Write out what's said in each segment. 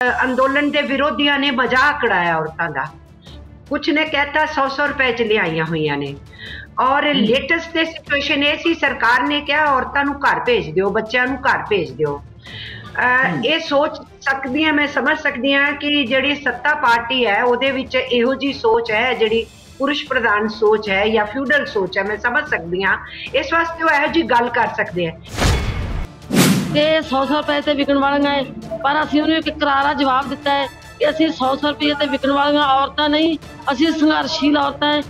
अंदोलन के विरोधियों ने मजाक उड़ाया औरतों का। कुछ ने कहता 100-100 रुपए च लियाइया हुई ने। और लेटेस्ट सिचुएशन ये सी, सरकार ने क्या औरतों को घर भेज दो, बच्चों को घर भेज दो। ये सोच सकती है, मैं समझ सकती हाँ कि जिहड़ी सत्ता पार्टी है उहदे विच इहो जी सोच है, जिहड़ी पुरुष प्रधान सोच है या फ्यूडल सोच है, मैं समझ सकती हाँ। इस वास्ते वो इहो जी गल कर सकते हैं कि 100-100 रुपए से विकण वालियां है, पर असीं उहनूं एक करारा जवाब दिता है कि असीं 100-100 रुपए से विकण वालियां औरतां नहीं, असीं संघर्षशील औरतां है।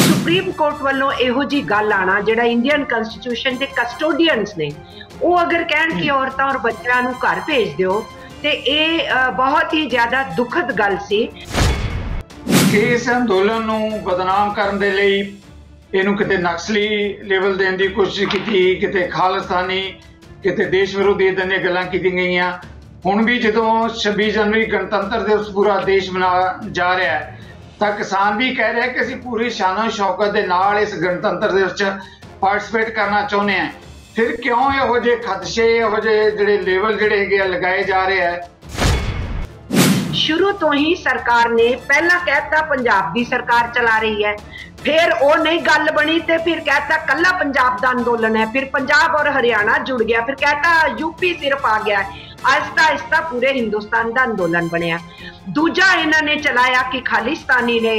सुप्रीम कोर्ट वालों इहो जी गल आना, जिहड़ा इंडियन कॉन्स्टिट्यूशन के कस्टोडियंस ने वो अगर कहण कि औरतां और बच्चों को घर भेज दो, तो ये बहुत ही ज्यादा दुखद गल सी। इस अंदोलन नूं बदनाम करन दे लई इहनूं किते नक्सली लेवल देण दी कोशिश कीती, किते खालिस्तानी, किते देश विरोधी इदां ਦੀਆਂ ਗੱਲਾਂ ਕੀਤੀਆਂ ਗਈਆਂ। ਹੁਣ ਵੀ ਜਦੋਂ 26 जनवरी गणतंत्र दिवस पूरा देश मनाया जा रहा है, तो किसान भी कह रहे हैं कि ਅਸੀਂ पूरी शानो शौकत ਦੇ ਨਾਲ ਇਸ गणतंत्र दिवस 'ਚ पार्टिसिपेट करना चाਹੁੰਦੇ हैं। फिर क्यों ਇਹੋ ਜਿਹੇ ਖਦਸ਼ੇ, ਇਹੋ ਜਿਹੇ ਜਿਹੜੇ लेवल ਜਿਹੜੇ ਹੈਗੇ लगाए जा रहे हैं? शुरू तो ही सरकार ने पहला कहता पंजाब की सरकार चला रही है, फिर वो नहीं गल बनी, तो फिर कहता कला पंजाब का अंदोलन है, फिर पंजाब और हरियाणा जुड़ गया, फिर कहता यूपी सिर्फ आ गया। आहिस्ता आहिस्ता पूरे हिंदुस्तान का अंदोलन बनया। दूजा इन्होंने चलाया कि खालिस्तानी ने,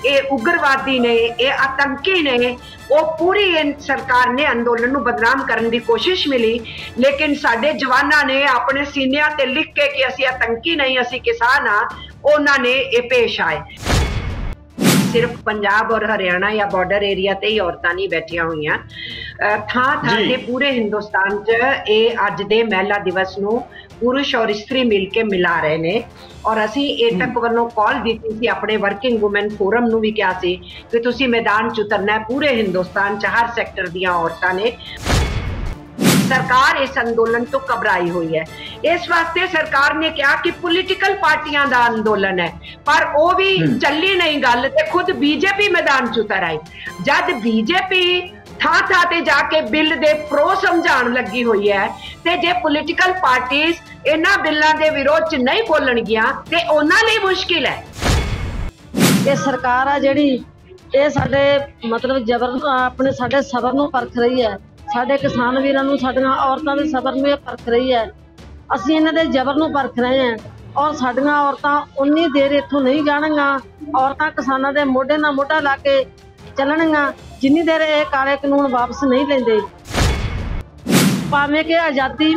ये उग्रवादी ने, ये आतंकी ने, वो पूरी सरकार ने अंदोलन नूं बदनाम करने की कोशिश मिली। लेकिन साडे जवानां ने अपने सीनिया ते लिख के कि असीं आतंकी नहीं, असीं किसान हाँ, उन्होंने ये पेश आए। सिर्फ पंजाब और हरियाणा या बॉर्डर एरिया ते ही औरतां नहीं बैठिया हुई, थां थां ते पूरे हिंदुस्तान च ये अज दे महिला दिवस नूं पुरुष और स्त्री मिल के मिला रहे ने। और असीं एटक वालों कॉल दी सी अपने वर्किंग वूमेन फोरम नूं भी कहा सी कि तुसीं मैदान च उतरना है। पूरे हिंदुस्तान च हर सैक्टर दियां औरतां ने। सरकार इस अंदोलन तो घबराई हुई है, इस वास्ते सरकार ने कहा कि पॉलिटिकल पार्टियां का अंदोलन है, पर वो भी चली नहीं गल, ते खुद बीजेपी मैदान च उतर आई। जब बीजेपी थां थां ते जाके बिल दे प्रो समझाण लगी हुई है, ते जे पॉलिटिकल पार्टीज इन्हां बिल्लां दे विरोध च नहीं बोलणगियां ते उन्हां लई मुश्किल है। ये सरकार आ जिहड़ी ये साडे मतलब जबर अपने साडे सबर नूं परख रही है, साडे किसान वीरां नूं, साडीआं औरतां दे सबर नूं परख रही है। असीं इन्हां दे जबर नूं परख रहे हैं और साडीआं औरतां उन्नी देर इत्थों नहीं जाणगीआं। औरतां किसानां दे मोढे नाल मोढा ला के ਚੱਲਣਗੀਆਂ जिन्नी देर ये काले कानून वापस नहीं लेंदे। भावें कि आज़ादी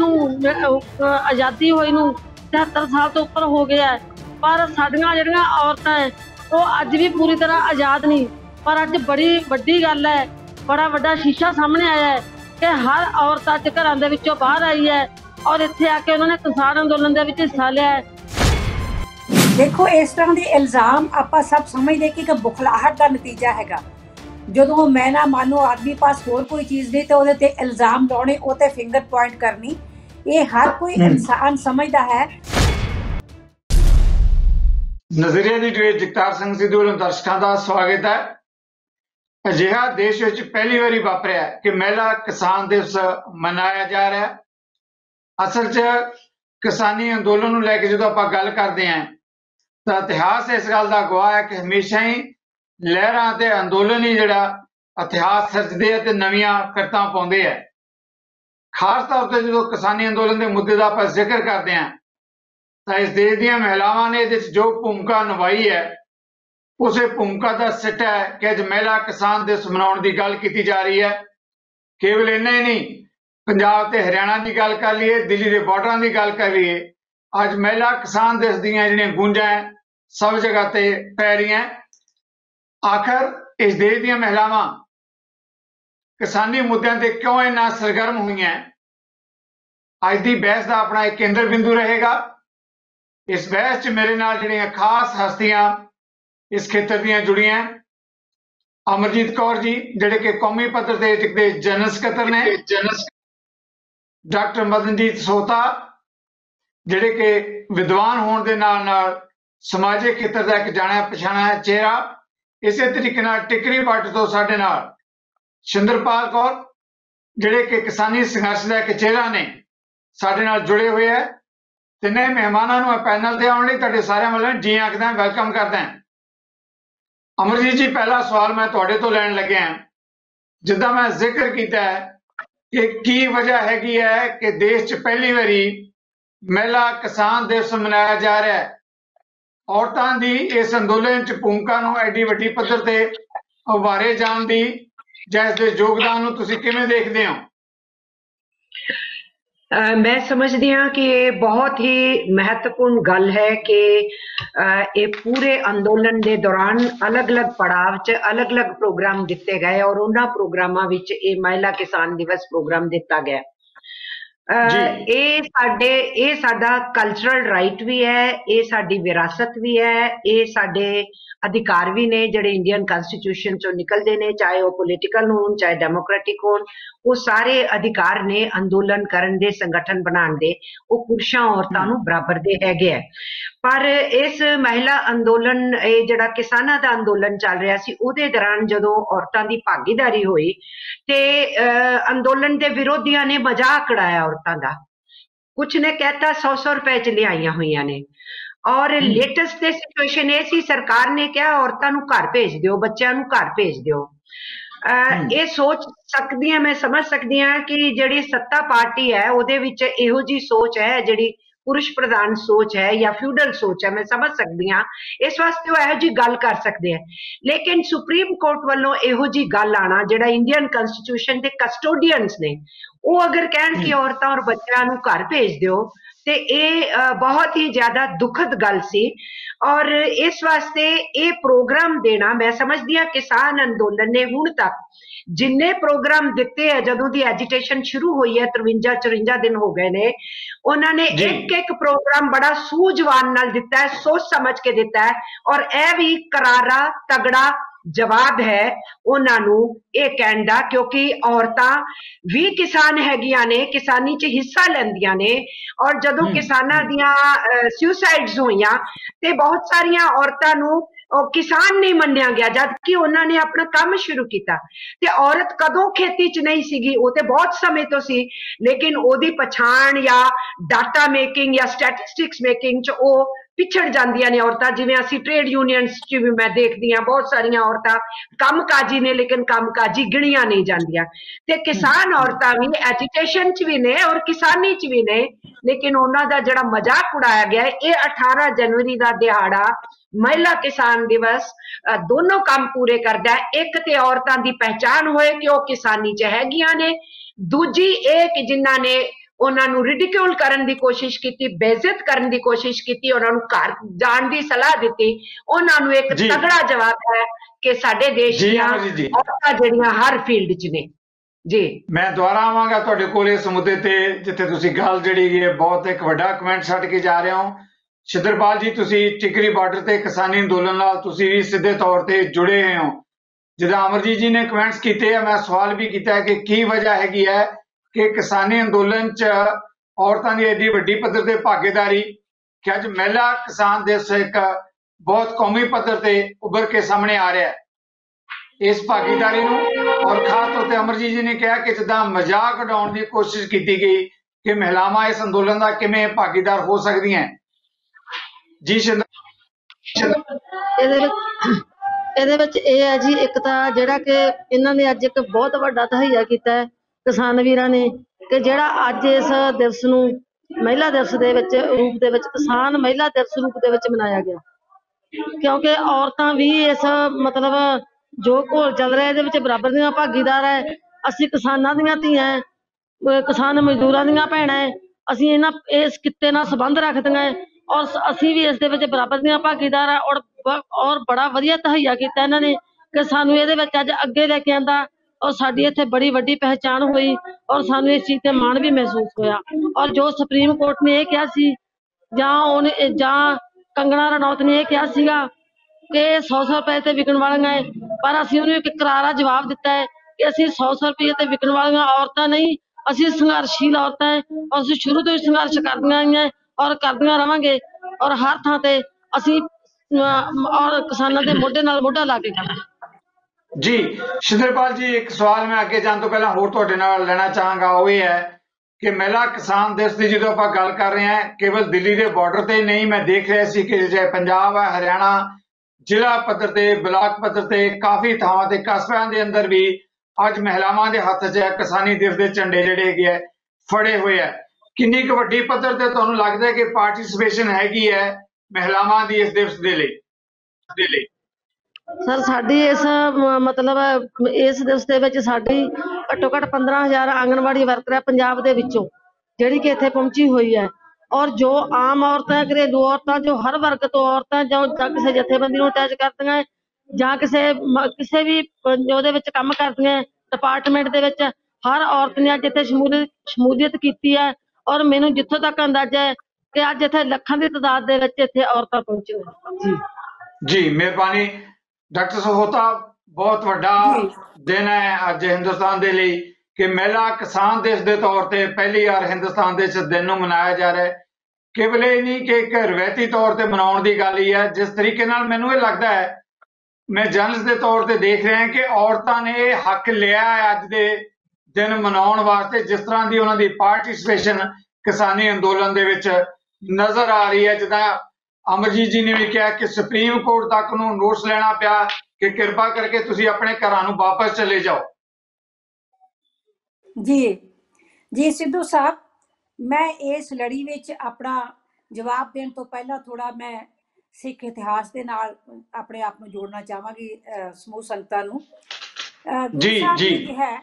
होई नूं 73 साल तो उपर हो गया है, पर साडियां जिहड़ियां औरतां है वो अज भी पूरी तरह आज़ाद नहीं। पर अज बड़ी वड्डी गल है, बड़ा वड्डा शीशा सामने आया है कि हर औरत अज घरां दे विचों बाहर आई है और इत्थे आके उन्होंने किसान अंदोलन दे विच हिस्सा लिया है। देखो, इस तरह के इल्जाम आपां सब समझदे कि बुखलाहट का नतीजा हैगा। ਜਦੋਂ मैं ना मानो आदमी पास होर कोई चीज़ नहीं तो ਉਹਦੇ इल्जाम लाने, ਉਹ फिंगर पॉइंट करनी, ये हर कोई इंसान समझदा है। नजरिया दी ट्रेड जगतार सिंह सिद्धू वालों दर्शकों का स्वागत है। अजिहा देश विच पहली बारी वापरिया कि महिला किसान दिवस मनाया जा रहा है। असल च किसानी अंदोलन नूं लैके जो आपां गल करते हैं तो इतिहास इस गल का गवाह है कि हमेशा ही लहरां ते अंदोलन ही जिहड़ा इतिहास सिरजदे ते नवीं करतां पाउंदे है। खास तौर पर जो किसानी अंदोलन के मुद्दे का आपां जिक्र करते हैं तो इस देश दीयां महिलावां ने इहदे जो भूमिका निभाई है, उस भूमिका का सिटा है कि अज महिला किसान दिवस मनाउण की गल की जा रही है। केवल इन्ना ही नहीं, पंजाब ते हरियाणा की गल कर लीए, दिल्ली के बॉर्डर की गल कर लीए, अज महिला किसान दिवस दीयां जिहड़ियां गूंजां सब जगह ते पै रही हैं। आखिर इस देश दीयां महिलावां किसानी मुद्दों ते क्यों इन्ना सरगर्म हुई हैं? अज की बहस का अपना एक केंद्र बिंदु रहेगा। इस बहस च मेरे नाल जिहड़ियां खास हस्तियां इस खेतर दीयां जुड़ियां, अमरजीत कौर जी जिहड़े कि कौमी पद्धर ते टिकदे जनरल सकत्तर ने, डॉक्टर मदनजीत सोता जिहड़े कि विद्वान होने दे नाल नाल समाजिक खेतर का एक जाणिया पछाणिया चेहरा। इस तरीके टिकरी पट तो साडे नाल शिंदरपाल कौर जिहड़े कि किसानी संघर्ष का एक चेहरा ने साडे नाल जुड़े हुए है। ਤਿੰਨੇ ਮਹਿਮਾਨਾਂ ਨੂੰ ਪੈਨਲ ਤੇ ਆਉਣ ਲਈ ਤੁਹਾਡੇ ਸਾਰਿਆਂ ਵੱਲੋਂ ਜੀ ਆਖਦਾ, ਵੈਲਕਮ ਕਰਦਾ। ਅਮਰਜੀਤ ਜੀ, ਪਹਿਲਾ ਸਵਾਲ ਮੈਂ ਤੁਹਾਡੇ ਤੋਂ ਲੈਣ ਲੱਗਿਆ। ਜਿੱਦਾਂ ਮੈਂ ਜ਼ਿਕਰ ਕੀਤਾ ਹੈ ਕਿ ਕੀ ਵਜ੍ਹਾ ਹੈਗੀ ਹੈ ਕਿ ਦੇਸ਼ 'ਚ ਪਹਿਲੀ ਵਾਰੀ ਮਹਿਲਾ ਕਿਸਾਨ ਦਿਵਸ ਮਨਾਇਆ ਜਾ ਰਿਹਾ ਹੈ। ਔਰਤਾਂ ਦੀ ਇਸ ਅੰਦੋਲਨ 'ਚ ਭੂਮਿਕਾ ਨੂੰ ਐਡੀ ਵੱਡੀ ਪੱਧਰ ਤੇ ਉਭਾਰੇ ਜਾਣ ਦੀ ਜਾਂ ਇਸ ਦੇ ਯੋਗਦਾਨ ਨੂੰ ਤੁਸੀਂ ਕਿਵੇਂ ਦੇਖਦੇ ਹੋ? मैं समझदी हाँ कि ये बहुत ही महत्वपूर्ण गल है कि ये पूरे अंदोलन के दौरान अलग अलग पड़ाव च अलग अलग प्रोग्राम दिते गए और उन्होंने प्रोग्रामां विच ये महिला किसान दिवस प्रोग्राम दिता गया। ये साडा कल्चरल राइट भी है, ये साडी विरासत भी है, ये साडे अधिकार भी ने जिहड़े इंडियन कॉन्स्टिट्यूशन चों निकलदे ने, चाहे वो पोलिटिकल होण चाहे डेमोक्रेटिक होण, वो सारे अधिकार ने अंदोलन करन दे, संगठन बनाउण दे, वो पुरुषां औरतां नूं बराबर दे हैगे है। पर इस महिला अंदोलन ये जिहड़ा किसानां दा अंदोलन चल रहा सी उहदे दौरान जदों औरतां दी भागीदारी होई ते अंदोलन दे विरोधियां ने मजाक उड़ाया औरतां दा। कुछ ने कहता 100-100 रुपए च लियाईयां होईयां ने और लेटेस्ट ते सिचुएशन ये सी सरकार ने कहा औरतां नूं घर भेज दिओ, बच्चों नूं घर भेज दिओ। ये सोच सकदी हां, मैं समझ सकदी हां कि जिहड़ी सत्ता पार्टी है उहदे विच इहो जी सोच है जिहड़ी पुरुष प्रधान सोच है या फ्यूडल सोच है, मैं समझ सकती हाँ। इस वास्ते वो इहो जी गल कर सकते हैं, लेकिन सुप्रीम कोर्ट वालों इहो जी गल आना जिहड़ा इंडियन कॉन्स्टिट्यूशन के कस्टोडियंस ने वो अगर कहण कि औरतां और बच्चों नूं घर भेज दिओ ते ये बहुत ही ज्यादा दुखद गल सी। और इस वास्ते ये प्रोग्राम देना मैं समझदी हाँ किसान अंदोलन ने हुण तक जिन्ने प्रोग्राम दिते है जदों दी एजिटेशन शुरू हुई है 53-54 दिन हो गए ने, उन्होंने एक एक प्रोग्राम बड़ा सूझवान नाल दिता है, सोच समझ के दिता है और यह भी करारा तगड़ा जवाब है उन्होंने ये कहण दा, क्योंकि औरतां भी किसान हैगियां ने, किसानी च हिस्सा लैंदियां ने और जदों किसानां दियां सुसाइड्स होईयां ते बहुत सारियां औरतां नूं किसान नहीं मन्निया गया जबकि उन्होंने अपना काम शुरू किया। ते औरत कदों खेती च नहीं सीगी, वो ते बहुत समय तो सी, लेकिन ओदी पछाण या डाटा मेकिंग या स्टैटिस्टिक्स मेकिंग च ओ पिछड़ जांदियां ने औरतां। जिवें असीं ट्रेड यूनियंस च भी मैं देखदी हां बहुत सारियां औरतां कामकाजी ने लेकिन कामकाजी गिणियां नहीं जांदियां। ते किसान औरतां भी एजुकेशन च भी ने और किसानी च भी ने, लेकिन उन्हां दा जिहड़ा मजाक उड़ाया गया है ये 18 जनवरी का दिहाड़ा महिला किसान दिवस दोनों काम पूरे करता है। एक ते औरतां दी पहचान होए कि वह किसानी च हैगियां ने, दूजी ये कि जिन्हां ने उन्होंने रिडिक्यूल करने की कोशिश की, बेइज्जत करने की कोशिश की, उन्होंने घर जाने की सलाह दी, उन्होंने एक तगड़ा जवाब है कि साडे देश दीयां औरतां जिहड़ियां हर फील्ड च ने। जी मैं दुबारा आवांगा तुहाडे कोल इस मुद्दे ते जिथे तुसीं गल जिहड़ी है बहुत एक वड्डा कमेंट छड्ड के जा रहे हो। छिद्रपाल जी, तुसीं टिकरी बार्डर ते किसानी अंदोलन नाल तुसीं भी सीधे तौर ते जुड़े हुए हो। जिद्दां अमरजीत जी ने कमेंट्स कीते है, मैं सवाल भी कीता है कि की वजह हैगी है कि किसानी अंदोलन च औरतां दी एडी वड्डी पद्धर ते भागीदारी कि अज महिला किसान दिवस एक बहुत कौमी पद्धर ते उभर के सामने आ रहा है। इस भागीदारी नूं और खास तौर ते अमरजीत जी ने कहा कि जिद्दां मजाक उड़ाउण दी कोशिश की गई कि महिलावां इस अंदोलन दा किवें भागीदार हो सकदियां हैं। जी ਇਹਦੇ ਵਿੱਚ ਇਹ ਹੈ ਜੀ, ਇੱਕ ਤਾਂ ਜਿਹੜਾ ਕਿ ਇਹਨਾਂ ਨੇ ਅੱਜ ਇੱਕ ਬਹੁਤ ਵੱਡਾ ਤਹਈਆ ਕੀਤਾ ਹੈ ਕਿਸਾਨ ਵੀਰਾਂ ਨੇ ਕਿ ਜਿਹੜਾ ਅੱਜ ਇਸ ਦਿਵਸ ਨੂੰ ਮਹਿਲਾ ਦਿਵਸ ਦੇ ਵਿੱਚ ਰੂਪ ਦੇ ਵਿੱਚ ਕਿਸਾਨ ਮਹਿਲਾ ਦਿਵਸ ਰੂਪ ਦੇ ਵਿੱਚ ਮਨਾਇਆ ਗਿਆ, ਕਿਉਂਕਿ ਔਰਤਾਂ ਵੀ ਇਸ ਮਤਲਬ ਜੋ ਘੋਲ ਚੱਲ ਰਿਹਾ ਇਹਦੇ ਵਿੱਚ ਬਰਾਬਰ ਦੀਆਂ ਭਾਗੀਦਾਰ ਹੈ। ਅਸੀਂ ਕਿਸਾਨਾਂ ਦੀਆਂ ਧੀਆਂ, ਕਿਸਾਨ ਮਜ਼ਦੂਰਾਂ ਦੀਆਂ ਭੈਣਾਂ, ਅਸੀਂ ਇਹਨਾਂ ਇਸ ਕਿੱਤੇ ਨਾਲ ਸੰਬੰਧ ਰੱਖਦੀਆਂ ਹੈ और असी भी इस बराबर दियां भागीदार है और बड़ा वधिया तहैया किया इन्होंने कि सानू ये अज अगे लेके आंदा और साडी इत्थे बड़ी वड्डी पहचान हुई और सानू इस चीज़ ते माण भी महसूस होया। और जो सुप्रीम कोर्ट ने यह कहा सी जां कंगना रनौत ने यह कहा सीगा कि 100-100 रुपए ते विकण वालियां है, पर असीं उहनूं एक करारा जवाब दिता है कि असीं 100-100 रुपए ते विकण वालियां औरतां नहीं, असीं संघर्षशील औरतां है और असीं शुरू तो ही संघर्ष करदियां आईआं और करदियां रहांगे और हर थां ते असीं और किसानां दे मोढे नाल मोढा ला के खड़ा। जी छिद्रपाल जी, एक सवाल मैं आगे जाने तो पहला होर तुहाडे नाल लेना चाहांगा, वो ये है ਕਿ ਮਹਿਲਾ ਕਿਸਾਨ ਦਿਵਸ ਦੀ ਜਦੋਂ ਆਪਾਂ ਗੱਲ ਕਰ ਰਹੇ ਹਾਂ, ਕੇਵਲ ਦਿੱਲੀ ਦੇ ਬਾਰਡਰ ਤੇ ਨਹੀਂ, ਮੈਂ ਦੇਖ ਰਿਹਾ ਸੀ ਕਿ ਜੇ ਪੰਜਾਬ ਹੈ, ਹਰਿਆਣਾ, ਜ਼ਿਲ੍ਹਾ ਪੱਧਰ ਤੇ, ਬਲਾਕ ਪੱਧਰ ਤੇ, ਕਾਫੀ ਥਾਵਾਂ ਤੇ, ਕਸਬਿਆਂ ਦੇ ਅੰਦਰ ਵੀ ਅੱਜ ਮਹਿਲਾਵਾਂ ਦੇ ਹੱਥ 'ਚ ਕਿਸਾਨੀ ਦਿਵਸ ਦੇ ਝੰਡੇ ਜਿਹੜੇ ਹੈਗੇ ਆ ਫੜੇ ਹੋਏ ਆ। ਕਿੰਨੀ ਕੁ ਵੱਡੀ ਪੱਧਰ ਤੇ ਤੁਹਾਨੂੰ ਲੱਗਦਾ ਹੈ ਕਿ ਪਾਰਟਿਸਿਪੇਸ਼ਨ ਹੈਗੀ ਹੈ ਮਹਿਲਾਵਾਂ ਦੀ ਇਸ ਦਿਵਸ ਦੇ ਲਈ? ਸਰ ਸਾਡੀ ਇਸ ਮਤਲਬ ਇਸ ਦਿਵਸ ਦੇ ਵਿੱਚ ਸਾਡੀ ਘੱਟੋ ਘੱਟ 15,000 ਆਂਗਣਵਾੜੀ ਵਰਕਰ ਹੈ ਪੰਜਾਬ ਦੇ ਵਿੱਚੋਂ, ਜਿਹੜੀ ਕਿ ਇੱਥੇ ਪਹੁੰਚੀ ਹੋਈ ਹੈ। ਔਰ ਜੋ ਆਮ ਔਰਤਾਂ, ਘਰੇਲੂ ਔਰਤਾਂ, ਜੋ ਹਰ ਵਰਗ ਤੋਂ ਔਰਤਾਂ ਜਾਂ ਕਿਸੇ ਜਥੇਬੰਦੀ ਨੂੰ ਅਟੈਚ ਕਰਦੀਆਂ ਜਾਂ ਕਿਸੇ ਵੀ ਉਹਦੇ ਵਿੱਚ ਕੰਮ ਕਰਦੀਆਂ ਡਿਪਾਰਟਮੈਂਟ ਦੇ ਵਿੱਚ, ਹਰ ਔਰਤ ਨੇ ਅੱਜ ਇੱਥੇ ਸ਼ਮੂਲੀਅਤ ਕੀਤੀ ਹੈ। ਔਰ ਮੈਨੂੰ ਜਿੱਥੋਂ ਤੱਕ ਅੰਦਾਜ਼ਾ ਹੈ ਕਿ ਅੱਜ ਇੱਥੇ ਲੱਖਾਂ ਦੀ ਤਾਦਾਦ ਦੇ ਵਿੱਚ ਇੱਥੇ ਔਰਤਾਂ ਪਹੁੰਚੀਆਂ। ਜੀ ਮਿਹਰਬਾਨੀ ਡਾਕਟਰ ਸਹੋਤਾ, ਬਹੁਤ ਵੱਡਾ ਦਿਨ ਹੈ ਅੱਜ ਹਿੰਦੁਸਤਾਨ ਦੇ ਲਈ ਕਿ ਮਹਿਲਾ ਕਿਸਾਨ ਦਿਵਸ ਦੇ ਤੌਰ ਤੇ ਪਹਿਲੀ ਵਾਰ ਹਿੰਦੁਸਤਾਨ ਦੇ ਇਸ ਦਿਨ ਨੂੰ ਮਨਾਇਆ ਜਾ ਰਿਹਾ ਹੈ। ਕੇਵਲ ਇਹ ਨਹੀਂ ਕਿ ਇੱਕ ਰਵਾਇਤੀ ਤੌਰ ਤੇ ਮਨਾਉਣ ਦੀ ਗੱਲ ਹੀ ਹੈ, ਜਿਸ ਤਰੀਕੇ ਨਾਲ ਮੈਨੂੰ ਇਹ ਲੱਗਦਾ ਹੈ, ਮੈਂ ਜਰਨਲਿਸਟ ਦੇ ਤੌਰ ਤੇ ਦੇਖ ਰਿਹਾ ਕਿ ਔਰਤਾਂ ਨੇ ਇਹ ਹੱਕ ਲਿਆ ਹੈ ਅੱਜ ਦੇ ਦਿਨ ਮਨਾਉਣ ਵਾਸਤੇ, ਜਿਸ ਤਰ੍ਹਾਂ ਦੀ ਉਹਨਾਂ ਦੀ ਪਾਰਟਿਸਿਪੇਸ਼ਨ ਕਿਸਾਨੀ ਅੰਦੋਲਨ ਦੇ ਵਿੱਚ ਨਜ਼ਰ ਆ ਰਹੀ ਹੈ। ਜਿੱਦਾਂ ਅਮਰਜੀਤ ਜੀ ਨੇ ਵੀ ਕਿਹਾ ਕਿ ਸੁਪਰੀਮ ਕੋਰਟ ਤੱਕ ਨੂੰ ਨੋਟਿਸ ਲੈਣਾ ਪਿਆ ਕਿ ਕਿਰਪਾ ਕਰਕੇ ਤੁਸੀਂ ਆਪਣੇ ਘਰਾਂ ਨੂੰ ਵਾਪਸ ਚਲੇ ਜਾਓ। ਜੀ ਸਿੱਧੂ ਸਾਹਿਬ, ਮੈਂ ਇਸ ਲੜੀ ਵਿੱਚ ਆਪਣਾ ਜਵਾਬ ਦੇਣ ਤੋਂ ਪਹਿਲਾਂ ਥੋੜਾ ਮੈਂ ਸਿੱਖ ਇਤਿਹਾਸ ਦੇ ਨਾਲ ਆਪਣੇ ਆਪ ਨੂੰ ਜੋੜਨਾ ਚਾਹਾਂਗੀ ਸਮੂਹ ਸੰਗਤਾਂ ਨੂੰ। ਜੀ ਹੈ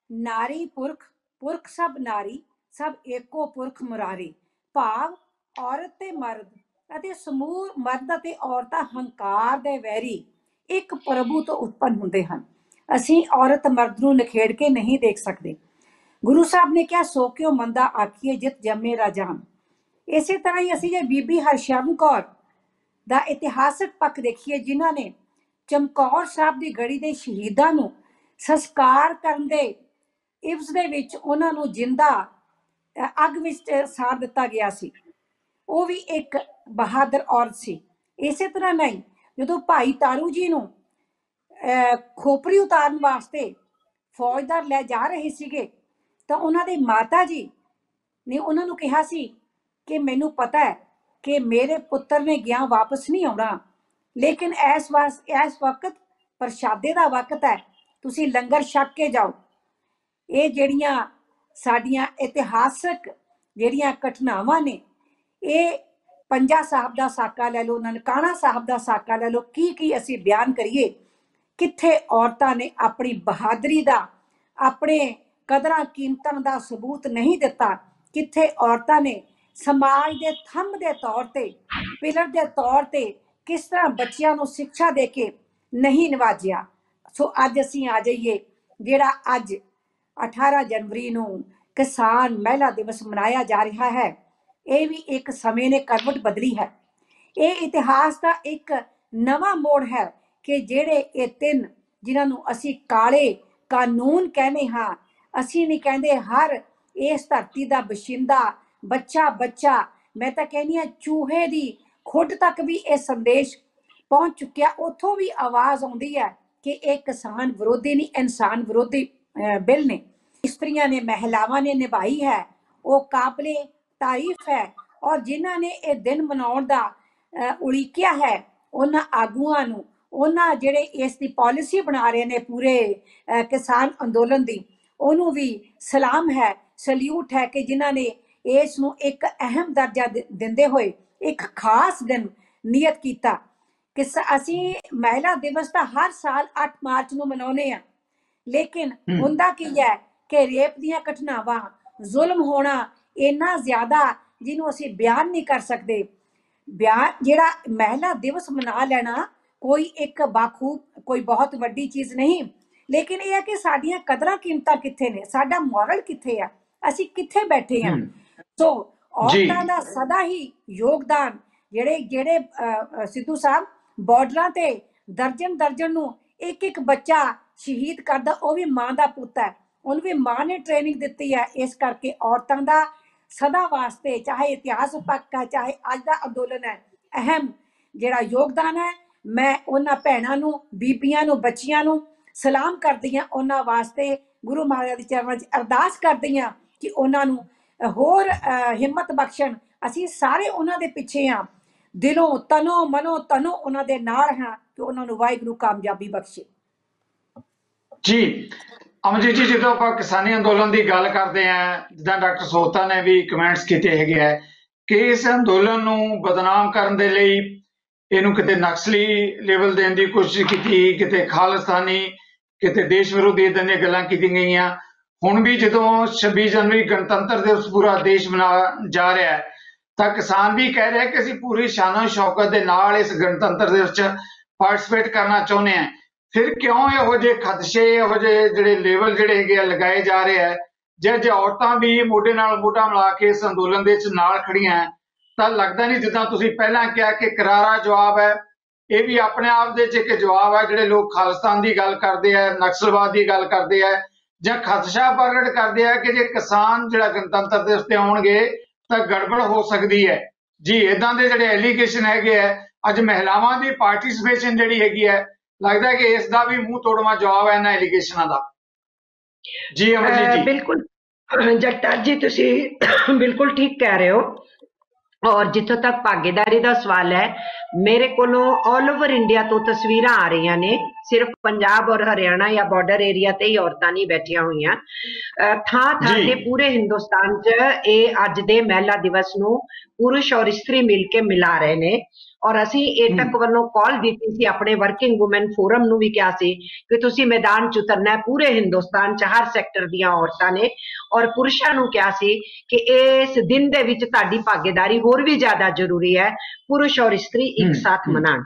ਨਾਰੀ ਪੁਰਖ ਸਭ ਨਾਰੀ, ਸਭ ਏਕੋ ਪੁਰਖ ਮੁਰਾਰੀ। ਭਾਵ ਔਰਤ ਤੇ ਮਰਦ ਅਤੇ ਸਮੂਹ ਮਰਦ ਅਤੇ ਔਰਤਾਂ ਹੰਕਾਰ ਦੇ ਵੈਰੀ ਇੱਕ ਪ੍ਰਭੂ ਤੋਂ ਉਤਪੰਨ ਹੁੰਦੇ ਹਨ। ਅਸੀਂ ਔਰਤ ਮਰਦ ਨੂੰ ਨਿਖੇੜ ਕੇ ਨਹੀਂ ਦੇਖ ਸਕਦੇ। ਗੁਰੂ ਸਾਹਿਬ ਨੇ ਕਿਹਾ, ਸੋ ਕਿਉ ਮੰਦਾ ਆਖੀਏ ਜਿਤ ਜੰਮੇ ਰਾਜਾਨ। ਇਸੇ ਤਰ੍ਹਾਂ ਹੀ ਅਸੀਂ ਜੇ ਬੀਬੀ ਹਰਸ਼ਿਆਮ ਕੌਰ ਦਾ ਇਤਿਹਾਸਕ ਪੱਖ ਦੇਖੀਏ, ਜਿਨ੍ਹਾਂ ਨੇ ਚਮਕੌਰ ਸਾਹਿਬ ਦੀ ਗੜੀ ਦੇ ਸ਼ਹੀਦਾਂ ਨੂੰ ਸੰਸਕਾਰ ਕਰਨ ਦੇ ਇਵਜ਼ ਦੇ ਵਿੱਚ ਉਹਨਾਂ ਨੂੰ ਜਿੰਦਾ ਅੱਗ ਵਿੱਚ ਸਾੜ ਦਿੱਤਾ ਗਿਆ ਸੀ, ਉਹ ਵੀ ਇੱਕ ਬਹਾਦਰ ਔਰਤ ਸੀ। ਇਸੇ ਤਰ੍ਹਾਂ ਨਹੀਂ, ਜਦੋਂ ਭਾਈ ਤਾਰੂ ਜੀ ਨੂੰ ਖੋਪਰੀ ਉਤਾਰਨ ਵਾਸਤੇ ਫੌਜਦਾਰ ਲੈ ਜਾ ਰਹੇ ਸੀਗੇ ਤਾਂ ਉਹਨਾਂ ਦੇ ਮਾਤਾ ਜੀ ਨੇ ਉਹਨਾਂ ਨੂੰ ਕਿਹਾ ਸੀ ਕਿ ਮੈਨੂੰ ਪਤਾ ਹੈ ਕਿ ਮੇਰੇ ਪੁੱਤਰ ਨੇ ਗਿਆ ਵਾਪਸ ਨਹੀਂ ਆਉਣਾ, ਲੇਕਿਨ ਇਸ ਵਕਤ ਪ੍ਰਸ਼ਾਦੇ ਦਾ ਵਕਤ ਹੈ, ਤੁਸੀਂ ਲੰਗਰ ਛਕ ਕੇ ਜਾਓ। ਇਹ ਜਿਹੜੀਆਂ ਸਾਡੀਆਂ ਇਤਿਹਾਸਕ ਜਿਹੜੀਆਂ ਘਟਨਾਵਾਂ ਨੇ, ਇਹ ਪੰਜਾ ਸਾਹਿਬ ਦਾ ਸਾਕਾ ਲੈ ਲਓ, ਨਨਕਾਣਾ ਸਾਹਿਬ ਦਾ ਸਾਕਾ ਲੈ ਲਓ, ਕੀ ਅਸੀਂ ਬਿਆਨ ਕਰੀਏ। ਕਿੱਥੇ ਔਰਤਾਂ ਨੇ ਆਪਣੀ ਬਹਾਦਰੀ ਦਾ, ਆਪਣੇ ਕਦਰਾਂ ਕੀਮਤਾਂ ਦਾ ਸਬੂਤ ਨਹੀਂ ਦਿੱਤਾ। ਕਿੱਥੇ ਔਰਤਾਂ ਨੇ ਸਮਾਜ ਦੇ ਥੰਮ ਦੇ ਤੌਰ ਤੇ, ਪਿਲਰ ਦੇ ਤੌਰ ਤੇ ਕਿਸ ਤਰ੍ਹਾਂ ਬੱਚਿਆਂ ਨੂੰ ਸਿੱਖਿਆ ਦੇ ਕੇ ਨਹੀਂ ਨਿਵਾਜਿਆ। ਸੋ ਅੱਜ ਅਸੀਂ ਆ ਜਾਈਏ, ਜਿਹੜਾ ਅੱਜ 18 ਜਨਵਰੀ ਨੂੰ ਕਿਸਾਨ ਮਹਿਲਾ ਦਿਵਸ ਮਨਾਇਆ ਜਾ ਰਿਹਾ ਹੈ, ਇਹ ਵੀ ਇੱਕ ਸਮੇਂ ਨੇ ਕਰਵਟ ਬਦਲੀ ਹੈ। ਇਹ ਇਤਿਹਾਸ ਦਾ ਇੱਕ ਨਵਾਂ ਮੋੜ ਹੈ ਕਿ ਜਿਹੜੇ ਇਹ ਤਿੰਨ, ਜਿਨ੍ਹਾਂ ਨੂੰ ਅਸੀਂ ਕਾਲੇ ਕਾਨੂੰਨ ਕਹਿੰਦੇ ਹਾਂ, ਅਸੀਂ ਨਹੀਂ ਕਹਿੰਦੇ ਹਰ ਇਸ ਧਰਤੀ ਦਾ ਬਸ਼ਿੰਦਾ ਬੱਚਾ, ਮੈਂ ਤਾਂ ਕਹਿੰਦੀ ਹਾਂ ਚੂਹੇ ਦੀ ਖੁੱਡ ਤੱਕ ਵੀ ਇਹ ਸੰਦੇਸ਼ ਪਹੁੰਚ ਚੁੱਕਿਆ। ਉੱਥੋਂ ਵੀ ਆਵਾਜ਼ ਆਉਂਦੀ ਹੈ ਕਿ ਇਹ ਕਿਸਾਨ ਵਿਰੋਧੀ ਨਹੀਂ, ਇਨਸਾਨ ਵਿਰੋਧੀ ਬਿੱਲ ਨੇ। ਇਸਤਰੀਆਂ ਨੇ, ਮਹਿਲਾਵਾਂ ਨੇ ਨਿਭਾਈ ਹੈ, ਉਹ ਕਾਬਲੇ ਤਾਰੀਫ ਹੈ। ਔਰ ਜਿਨ੍ਹਾਂ ਨੇ ਇਹ ਦਿਨ ਮਨਾਉਣ ਦਾ ਉਲੀਕਿਆ ਹੈ, ਉਹਨਾਂ ਆਗੂਆਂ ਨੂੰ, ਉਹਨਾਂ ਜਿਹੜੇ ਇਸ ਦੀ ਪਾਲਿਸੀ ਬਣਾ ਰਹੇ ਨੇ ਪੂਰੇ ਕਿਸਾਨ ਅੰਦੋਲਨ ਦੀ, ਉਹਨੂੰ ਵੀ ਸਲਾਮ ਹੈ, ਸਲੂਟ ਹੈ ਕਿ ਜਿਨ੍ਹਾਂ ਨੇ ਇਸ ਨੂੰ ਇੱਕ ਅਹਿਮ ਦਰਜਾ ਦਿੰਦੇ ਹੋਏ ਇੱਕ ਖਾਸ ਦਿਨ ਨਿਯਤ ਕੀਤਾ। ਕਿ ਅਸੀਂ ਮਹਿਲਾ ਦਿਵਸ ਤਾਂ ਹਰ ਸਾਲ 8 ਮਾਰਚ ਨੂੰ ਮਨਾਉਂਦੇ ਹਾਂ, ਲੇਕਿਨ ਹੁੰਦਾ ਕੀ ਹੈ ਕਿ ਰੇਪ ਦੀਆਂ ਘਟਨਾਵਾਂ, ਜ਼ੁਲਮ ਹੋਣਾ ਇੰਨਾ ਜ਼ਿਆਦਾ ਜਿਹਨੂੰ ਅਸੀਂ ਬਿਆਨ ਨਹੀਂ ਕਰ ਸਕਦੇ। ਜਿਹੜਾ ਮਹਿਲਾ ਦਿਵਸ ਮਨਾ ਲੈਣਾ ਕੋਈ ਇੱਕ ਬਾਖੂਬ, ਕੋਈ ਬਹੁਤ ਵੱਡੀ ਚੀਜ਼ ਨਹੀਂ, ਲੇਕਿਨ ਇਹ ਹੈ ਕਿ ਸਾਡੀਆਂ ਕਦਰਾਂ ਕੀਮਤਾਂ ਕਿੱਥੇ ਨੇ, ਸਾਡਾ ਮੋਰਲ ਕਿੱਥੇ ਆ, ਅਸੀਂ ਕਿੱਥੇ ਬੈਠੇ ਹਾਂ। ਸੋ ਔਰਤਾਂ ਦਾ ਸਦਾ ਹੀ ਯੋਗਦਾਨ, ਜਿਹੜੇ ਸਿੱਧੂ ਸਾਹਿਬ ਬਾਰਡਰਾਂ ਤੇ ਦਰਜਨ ਨੂੰ ਇੱਕ ਬੱਚਾ ਸ਼ਹੀਦ ਕਰਦਾ, ਉਹ ਵੀ ਮਾਂ ਦਾ ਪੁੱਤ ਹੈ, ਉਹਨੂੰ ਵੀ ਮਾਂ ਨੇ ਟ੍ਰੇਨਿੰਗ ਦਿੱਤੀ ਹੈ। ਇਸ ਕਰਕੇ ਔਰਤਾਂ ਦਾ ਸਦਾ ਵਾਸਤੇ, ਚਾਹੇ ਇਤਿਹਾਸ ਪੱਕ ਹੈ, ਚਾਹੇ ਅੱਜ ਦਾ ਅੰਦੋਲਨ ਹੈ, ਅਹਿਮ ਜਿਹੜਾ ਯੋਗਦਾਨ ਹੈ। ਮੈਂ ਉਹਨਾਂ ਭੈਣਾਂ ਨੂੰ, ਬੀਬੀਆਂ ਨੂੰ, ਬੱਚੀਆਂ ਨੂੰ ਸਲਾਮ ਕਰਦੀ ਹਾਂ। ਉਹਨਾਂ ਵਾਸਤੇ ਗੁਰੂ ਮਹਾਰਾਜ ਦੇ ਚਰਨਾਂ 'ਚ ਅਰਦਾਸ ਕਰਦੀ ਹਾਂ ਕਿ ਉਹਨਾਂ ਨੂੰ ਹੋਰ ਹਿੰਮਤ ਬਖਸ਼ਣ। ਅਸੀਂ ਸਾਰੇ ਉਹਨਾਂ ਦੇ ਪਿੱਛੇ ਹਾਂ, ਦਿਲੋਂ ਤਨੋਂ ਮਨੋਂ ਤਨੋਂ ਉਹਨਾਂ ਦੇ ਨਾਲ ਹਾਂ ਕਿ ਉਹਨਾਂ ਨੂੰ ਵਾਹਿਗੁਰੂ ਕਾਮਯਾਬੀ ਬਖਸ਼ੇ। ਜੀ ਅਮਰਜੀਤ ਜੀ, ਜਦੋਂ ਆਪਾਂ ਕਿਸਾਨੀ ਅੰਦੋਲਨ ਦੀ ਗੱਲ ਕਰਦੇ ਹਾਂ, ਜਿੱਦਾਂ ਡਾਕਟਰ ਸੋਤਾ ਨੇ ਵੀ ਕਮੈਂਟਸ ਕੀਤੇ ਹੈਗੇ ਹੈ ਕਿ ਇਸ ਅੰਦੋਲਨ ਨੂੰ ਬਦਨਾਮ ਕਰਨ ਦੇ ਲਈ ਇਹਨੂੰ ਕਿਤੇ ਨਕਸਲੀ ਲੈਵਲ ਦੇਣ ਦੀ ਕੋਸ਼ਿਸ਼ ਕੀਤੀ, ਕਿਤੇ ਖਾਲਿਸਤਾਨੀ, ਕਿਤੇ ਦੇਸ਼ ਵਿਰੋਧੀ ਇਦਾਂ ਦੀਆਂ ਗੱਲਾਂ ਕੀਤੀਆਂ ਗਈਆਂ। ਹੁਣ ਵੀ ਜਦੋਂ 26 ਜਨਵਰੀ ਗਣਤੰਤਰ ਦਿਵਸ ਪੂਰਾ ਦੇਸ਼ ਮਨਾ ਜਾ ਰਿਹਾ ਹੈ ਤਾਂ ਕਿਸਾਨ ਵੀ ਕਹਿ ਰਿਹਾ ਕਿ ਅਸੀਂ ਪੂਰੀ ਸ਼ਾਨੋ ਸ਼ੌਕਤ ਦੇ ਨਾਲ ਇਸ ਗਣਤੰਤਰ ਦਿਵਸ 'ਚ ਪਾਰਟਿਸਿਪੇਟ ਕਰਨਾ ਚਾਹੁੰਦੇ ਹਾਂ। ਫਿਰ ਕਿਉਂ ਇਹੋ ਜਿਹੇ ਖਦਸ਼ੇ, ਇਹੋ ਜਿਹੇ ਜਿਹੜੇ ਲੈਵਲ ਜਿਹੜੇ ਹੈਗੇ ਆ ਲਗਾਏ ਜਾ ਰਹੇ ਹੈ? ਜੇ ਔਰਤਾਂ ਵੀ ਮੋਢੇ ਨਾਲ ਮੋਢਾ ਮਿਲਾ ਕੇ ਇਸ ਅੰਦੋਲਨ ਦੇ ਵਿੱਚ ਨਾਲ ਖੜੀਆਂ ਹੈ ਤਾਂ ਲੱਗਦਾ ਨਹੀਂ, ਜਿੱਦਾਂ ਤੁਸੀਂ ਪਹਿਲਾਂ ਕਿਹਾ ਕਿ ਕਰਾਰਾ ਜਵਾਬ ਹੈ, ਇਹ ਵੀ ਆਪਣੇ ਆਪ ਦੇ 'ਚ ਇੱਕ ਜਵਾਬ ਹੈ। ਜਿਹੜੇ ਲੋਕ ਖਾਲਿਸਤਾਨ ਦੀ ਗੱਲ ਕਰਦੇ ਆ, ਨਕਸਲਵਾਦ ਦੀ ਗੱਲ ਕਰਦੇ ਆ, ਜਾਂ ਖਦਸ਼ਾ ਪ੍ਰਗਟ ਕਰਦੇ ਆ ਕਿ ਜੇ ਕਿਸਾਨ ਜਿਹੜਾ ਗਣਤੰਤਰ ਦਿਵਸ ਤੇ ਆਉਣਗੇ ਤਾਂ ਗੜਬੜ ਹੋ ਸਕਦੀ ਹੈ। ਜੀ ਇਦਾਂ ਦੇ ਜਿਹੜੇ ਐਲੀਗੇਸ਼ਨ ਹੈਗੇ ਆ, ਅੱਜ ਮਹਿਲਾਵਾਂ ਦੀ ਪਾਰਟਿਸਿਪੇਸ਼ਨ ਜਿਹੜੀ ਹੈਗੀ ਹੈ, ਲੱਗਦਾ ਹੈ ਕਿ ਇਸ ਦਾ ਵੀ ਮੂੰਹ ਤੋੜਵਾ ਜਵਾਬ ਹੈ ਇਹਨਾਂ ਐਲੀਗੇਸ਼ਨਾਂ ਦਾ। ਜੀ ਅਮਰਜੀਤ ਜੀ। ਬਿਲਕੁਲ ਜਗਤਾਰ ਜੀ, ਤੁਸੀਂ ਬਿਲकुल ठीक कह रहे हो। और जिथों तक भागीदारी का सवाल है, मेरे कोलों ऑल ओवर इंडिया तो तस्वीरां आ रही ने, सिर्फ पंजाब और हरियाणा या बॉर्डर एरिया ते ही औरतां नहीं बैठिया हुई, थां थां ते पूरे हिंदुस्तान च ये अज दे महिला दिवस नूं पुरुष और स्त्री मिलके मिला रहे ने। और असी एटक वालों कॉल दी सी, अपने वर्किंग वुमेन फोरम नूं भी कहा सी कि तुसी मैदान च उतरना है। पूरे हिंदुस्तान च हर सैक्टर दियां औरतां ने और पुरुषां नूं कहा सी कि इस दिन दे विच तुहाडी भागीदारी होर भी ज्यादा जरूरी है, पुरुष और स्त्री एक साथ मनाण।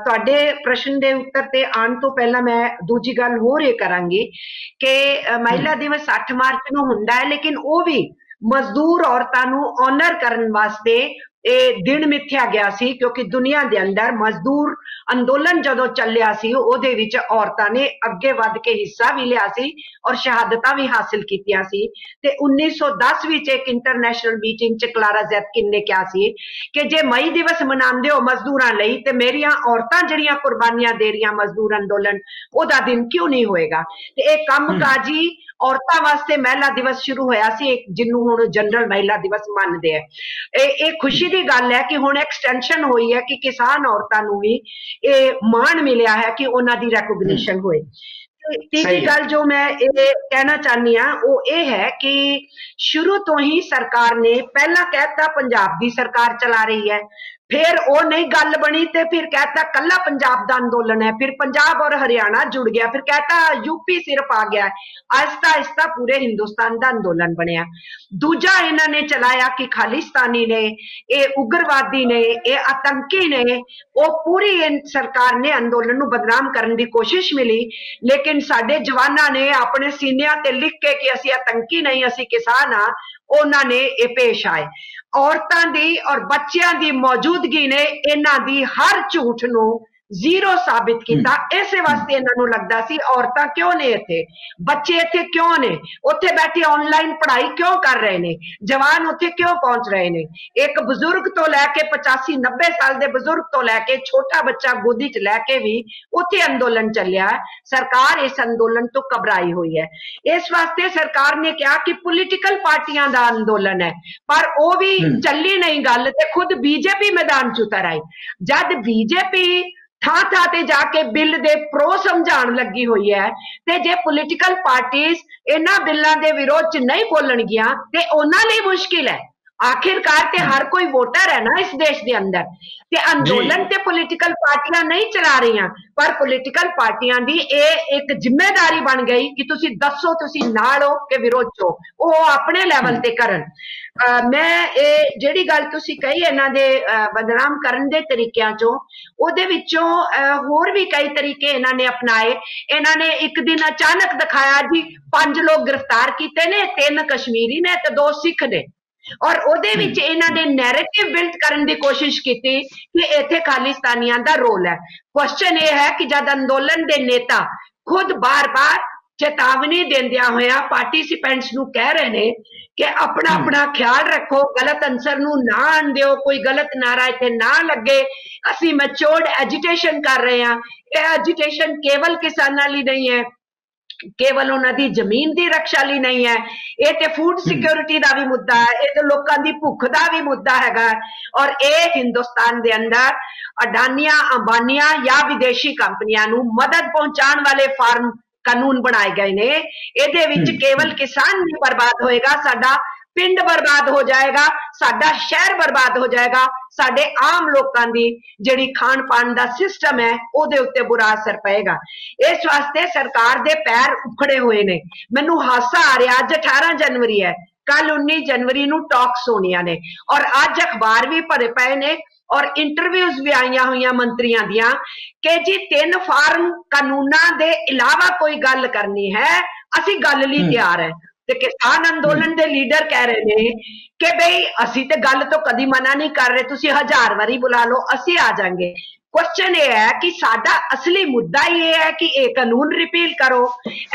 तुहाडे प्रश्न दे उत्तर ते आण तो पहला मैं दूजी गल होर ये करांगी कि महिला दिवस 8 मार्च नूं हुंदा है, लेकिन वो भी मजदूर औरतां नूं ऑनर करन वास्ते दिन मिथ्या गया सी, क्योंकि दुनिया के अंदर मजदूर अंदोलन जदों चलिया सी उहदे विच औरतां ने अगे वध के हिस्सा भी लिया सी और शहादतां भी हासिल कीतियां सी। ते 1910 विच एक इंटरनेशनल मीटिंग च क्लारा ज़ैतकिन ने कहा सी कि जे मई दिवस मनांदे हो मजदूरां लई ते मेरियां औरतां जिहड़ियां कुर्बानियां दे रहियां मजदूर अंदोलन, ओहदा दिन क्यों नहीं होएगा। ते इह कामकाजी औरतां वास्ते महिला दिवस शुरू होया सी, जिन्नू हुण जनरल महिला दिवस मानदे है। ये खुशी दी गल है कि हुण एक्सटेंशन हुई है कि किसान औरतां नू भी ये मान मिलिया है कि उन्हां दी रिकॉग्निशन होए। तीसरी गल जो मैं ये कहना चाहनी हां वो ये है कि शुरू तो ही सरकार ने पहला कहता पंजाब दी सरकार चला रही है, फिर वो नहीं गल बनी ते फिर कहता कला पंजाब दा अंदोलन है, फिर पंजाब और हरियाणा जुड़ गया, फिर कहता यूपी सिर्फ आ गया, आहिस्ता आहिस्ता पूरे हिंदुस्तान दा अंदोलन बनया। दूजा इन्होंने चलाया कि खालिस्तानी ने, ये उग्रवादी ने, ये आतंकी ने, वो पूरी सरकार ने अंदोलन नूं बदनाम करने की कोशिश मिली, लेकिन साडे जवानां ने अपने सीनियां ते लिख के कि असी आतंकी नहीं असी किसान हाँ, उन्होंने ये पेश आए। औरतां दी और बच्चियां दी मौजूदगी ने इन्हां दी हर झूठ नूं जीरो साबित किया। इस वास्ते इन्हों लगता सी औरतां क्यों ने इत्थे, बच्चे इत्थे क्यों ने, उत्थे बैठे ऑनलाइन पढ़ाई क्यों कर रहे ने, जवान उत्थे क्यों पहुंच रहे ने। एक बुजुर्ग तो लैके 85-90 साल के बुजुर्ग तो लैके छोटा बच्चा गोदी च लैके भी उत्थे अंदोलन चलिया। सरकार इस अंदोलन तो घबराई हुई है। इस वास्ते सरकार ने कहा कि पोलिटिकल पार्टियां दा अंदोलन है, पर वो भी चली नहीं गल ते खुद बीजेपी मैदान च उतर आई। जब बीजेपी थां थां ते जाके बिल दे प्रो समझाण लगी हुई है, ते जे पोलिटिकल पार्टीज इन्हां बिल्लां दे विरोध च नहीं बोलणगियां ते उन्हां लई मुश्किल है। आखिरकार ते हर कोई वोटर है ना इस देश के अंदर, ते अंदोलन ते पोलिटिकल पार्टियां नहीं चला रही, पर पोलिटिकल पार्टियां दी एक जिम्मेदारी बन गई कि तुसी दसो तुसी नाल हो के विरोध चो, वो अपने लैवल ते करन। मैं जिहड़ी गल तुसी कही इन्हां दे बदनाम करन दे तरीकिਆਂ चों, ਉਹਦੇ ਵਿੱਚੋਂ ਹੋਰ भी कई तरीके इन्हां ने अपनाए। इन्हां ने एक दिन अचानक दिखाया जी 5 लोग गिरफ्तार कीते ने, 3 कश्मीरी ने ते 2 सिख ने, और ਉਹਦੇ ਵਿੱਚ इन्हां ने नैरेटिव बिल्ड करन दी कोशिश की कि इत्थे खालिस्तानियां दा रोल है। क्वेश्चन ये है कि जब अंदोलन दे नेता खुद बार-बार चेतावनी देंदिया होया पार्टिसिपेंट्स नू कह रहे ने कि अपना अपना ख्याल रखो, गलत आंसर नू ना आन दिओ, कोई गलत नारा इत्थे ना लगे, असी मैच्योर्ड एजिटेशन कर रहे हैं। यह एजिटेशन केवल किसानां लई नहीं है, ਕੇਵਲ ਉਹਨਾਂ ਦੀ ਜ਼ਮੀਨ ਦੀ ਰੱਖਿਆ ਲਈ ਨਹੀਂ ਹੈ, ਇਹ ਤੇ ਫੂਡ ਸਿਕਿਉਰਿਟੀ ਦਾ ਵੀ ਮੁੱਦਾ ਹੈ, ਇਹ ਤੇ ਲੋਕਾਂ ਦੀ ਭੁੱਖ ਦਾ ਵੀ ਮੁੱਦਾ ਹੈਗਾ। ਔਰ ਇਹ ਹਿੰਦੁਸਤਾਨ ਦੇ ਅੰਦਰ ਅਡਾਨੀਆਂ ਅੰਬਾਨੀਆਂ ਜਾਂ ਵਿਦੇਸ਼ੀ ਕੰਪਨੀਆਂ ਨੂੰ ਮਦਦ ਪਹੁੰਚਾਉਣ ਵਾਲੇ ਫਾਰਮ ਕਾਨੂੰਨ ਬਣਾਏ ਗਏ ਨੇ। ਇਹਦੇ ਵਿੱਚ ਕੇਵਲ ਕਿਸਾਨ ਨਹੀਂ ਬਰਬਾਦ ਹੋਏਗਾ, ਸਾਡਾ ਪਿੰਡ ਬਰਬਾਦ ਹੋ ਜਾਏਗਾ, ਸਾਡਾ ਸ਼ਹਿਰ ਬਰਬਾਦ ਹੋ ਜਾਏਗਾ, ਸਾਡੇ ਆਮ ਲੋਕਾਂ ਦੀ ਜਿਹੜੀ ਖਾਣ ਪਾਣ ਦਾ ਸਿਸਟਮ ਹੈ ਉਹਦੇ ਉੱਤੇ ਬੁਰਾ ਅਸਰ ਪਏਗਾ। ਇਸ ਵਾਸਤੇ ਸਰਕਾਰ ਦੇ ਪੈਰ ਉਖੜੇ ਹੋਏ ਨੇ। ਮੈਨੂੰ ਹਾਸਾ ਆ ਰਿਹਾ, ਅੱਜ 18 ਜਨਵਰੀ ਹੈ, ਕੱਲ 19 ਜਨਵਰੀ ਨੂੰ ਟਾਕਸ ਹੋਣੀਆਂ ਨੇ ਔਰ ਅੱਜ ਅਖਬਾਰ ਵੀ ਭਰੇ ਪਏ ਨੇ ਔਰ ਇੰਟਰਵਿਊਜ਼ ਵੀ ਆਈਆਂ ਹੋਈਆਂ ਮੰਤਰੀਆਂ ਦੀਆਂ ਕਿ ਜੀ 3 ਫਾਰਮ ਕਾਨੂੰਨਾਂ ਦੇ ਇਲਾਵਾ ਕੋਈ ਗੱਲ ਕਰਨੀ ਹੈ, ਅਸੀਂ ਗੱਲ ਲਈ ਤਿਆਰ ਹੈ। ਤੇ ਕਿਸਾਨ ਅੰਦੋਲਨ ਦੇ ਲੀਡਰ ਕਹਿ ਰਹੇ ਨੇ ਕਿ ਬਈ ਅਸੀਂ ਤੇ ਗੱਲ ਤੋਂ ਕਦੀ ਮਨਾ ਨਹੀਂ ਕਰ ਰਹੇ, ਤੁਸੀਂ 1000 ਵਾਰੀ ਬੁਲਾ ਲਓ, ਅਸੀਂ ਆ ਜਾਾਂਗੇ। ਕੁਐਸਚਨ ਇਹ ਹੈ ਕਿ ਸਾਡਾ ਅਸਲੀ ਮੁੱਦਾ ਹੀ ਇਹ ਹੈ ਕਿ ਇਹ ਕਾਨੂੰਨ ਰਿਪੀਲ ਕਰੋ,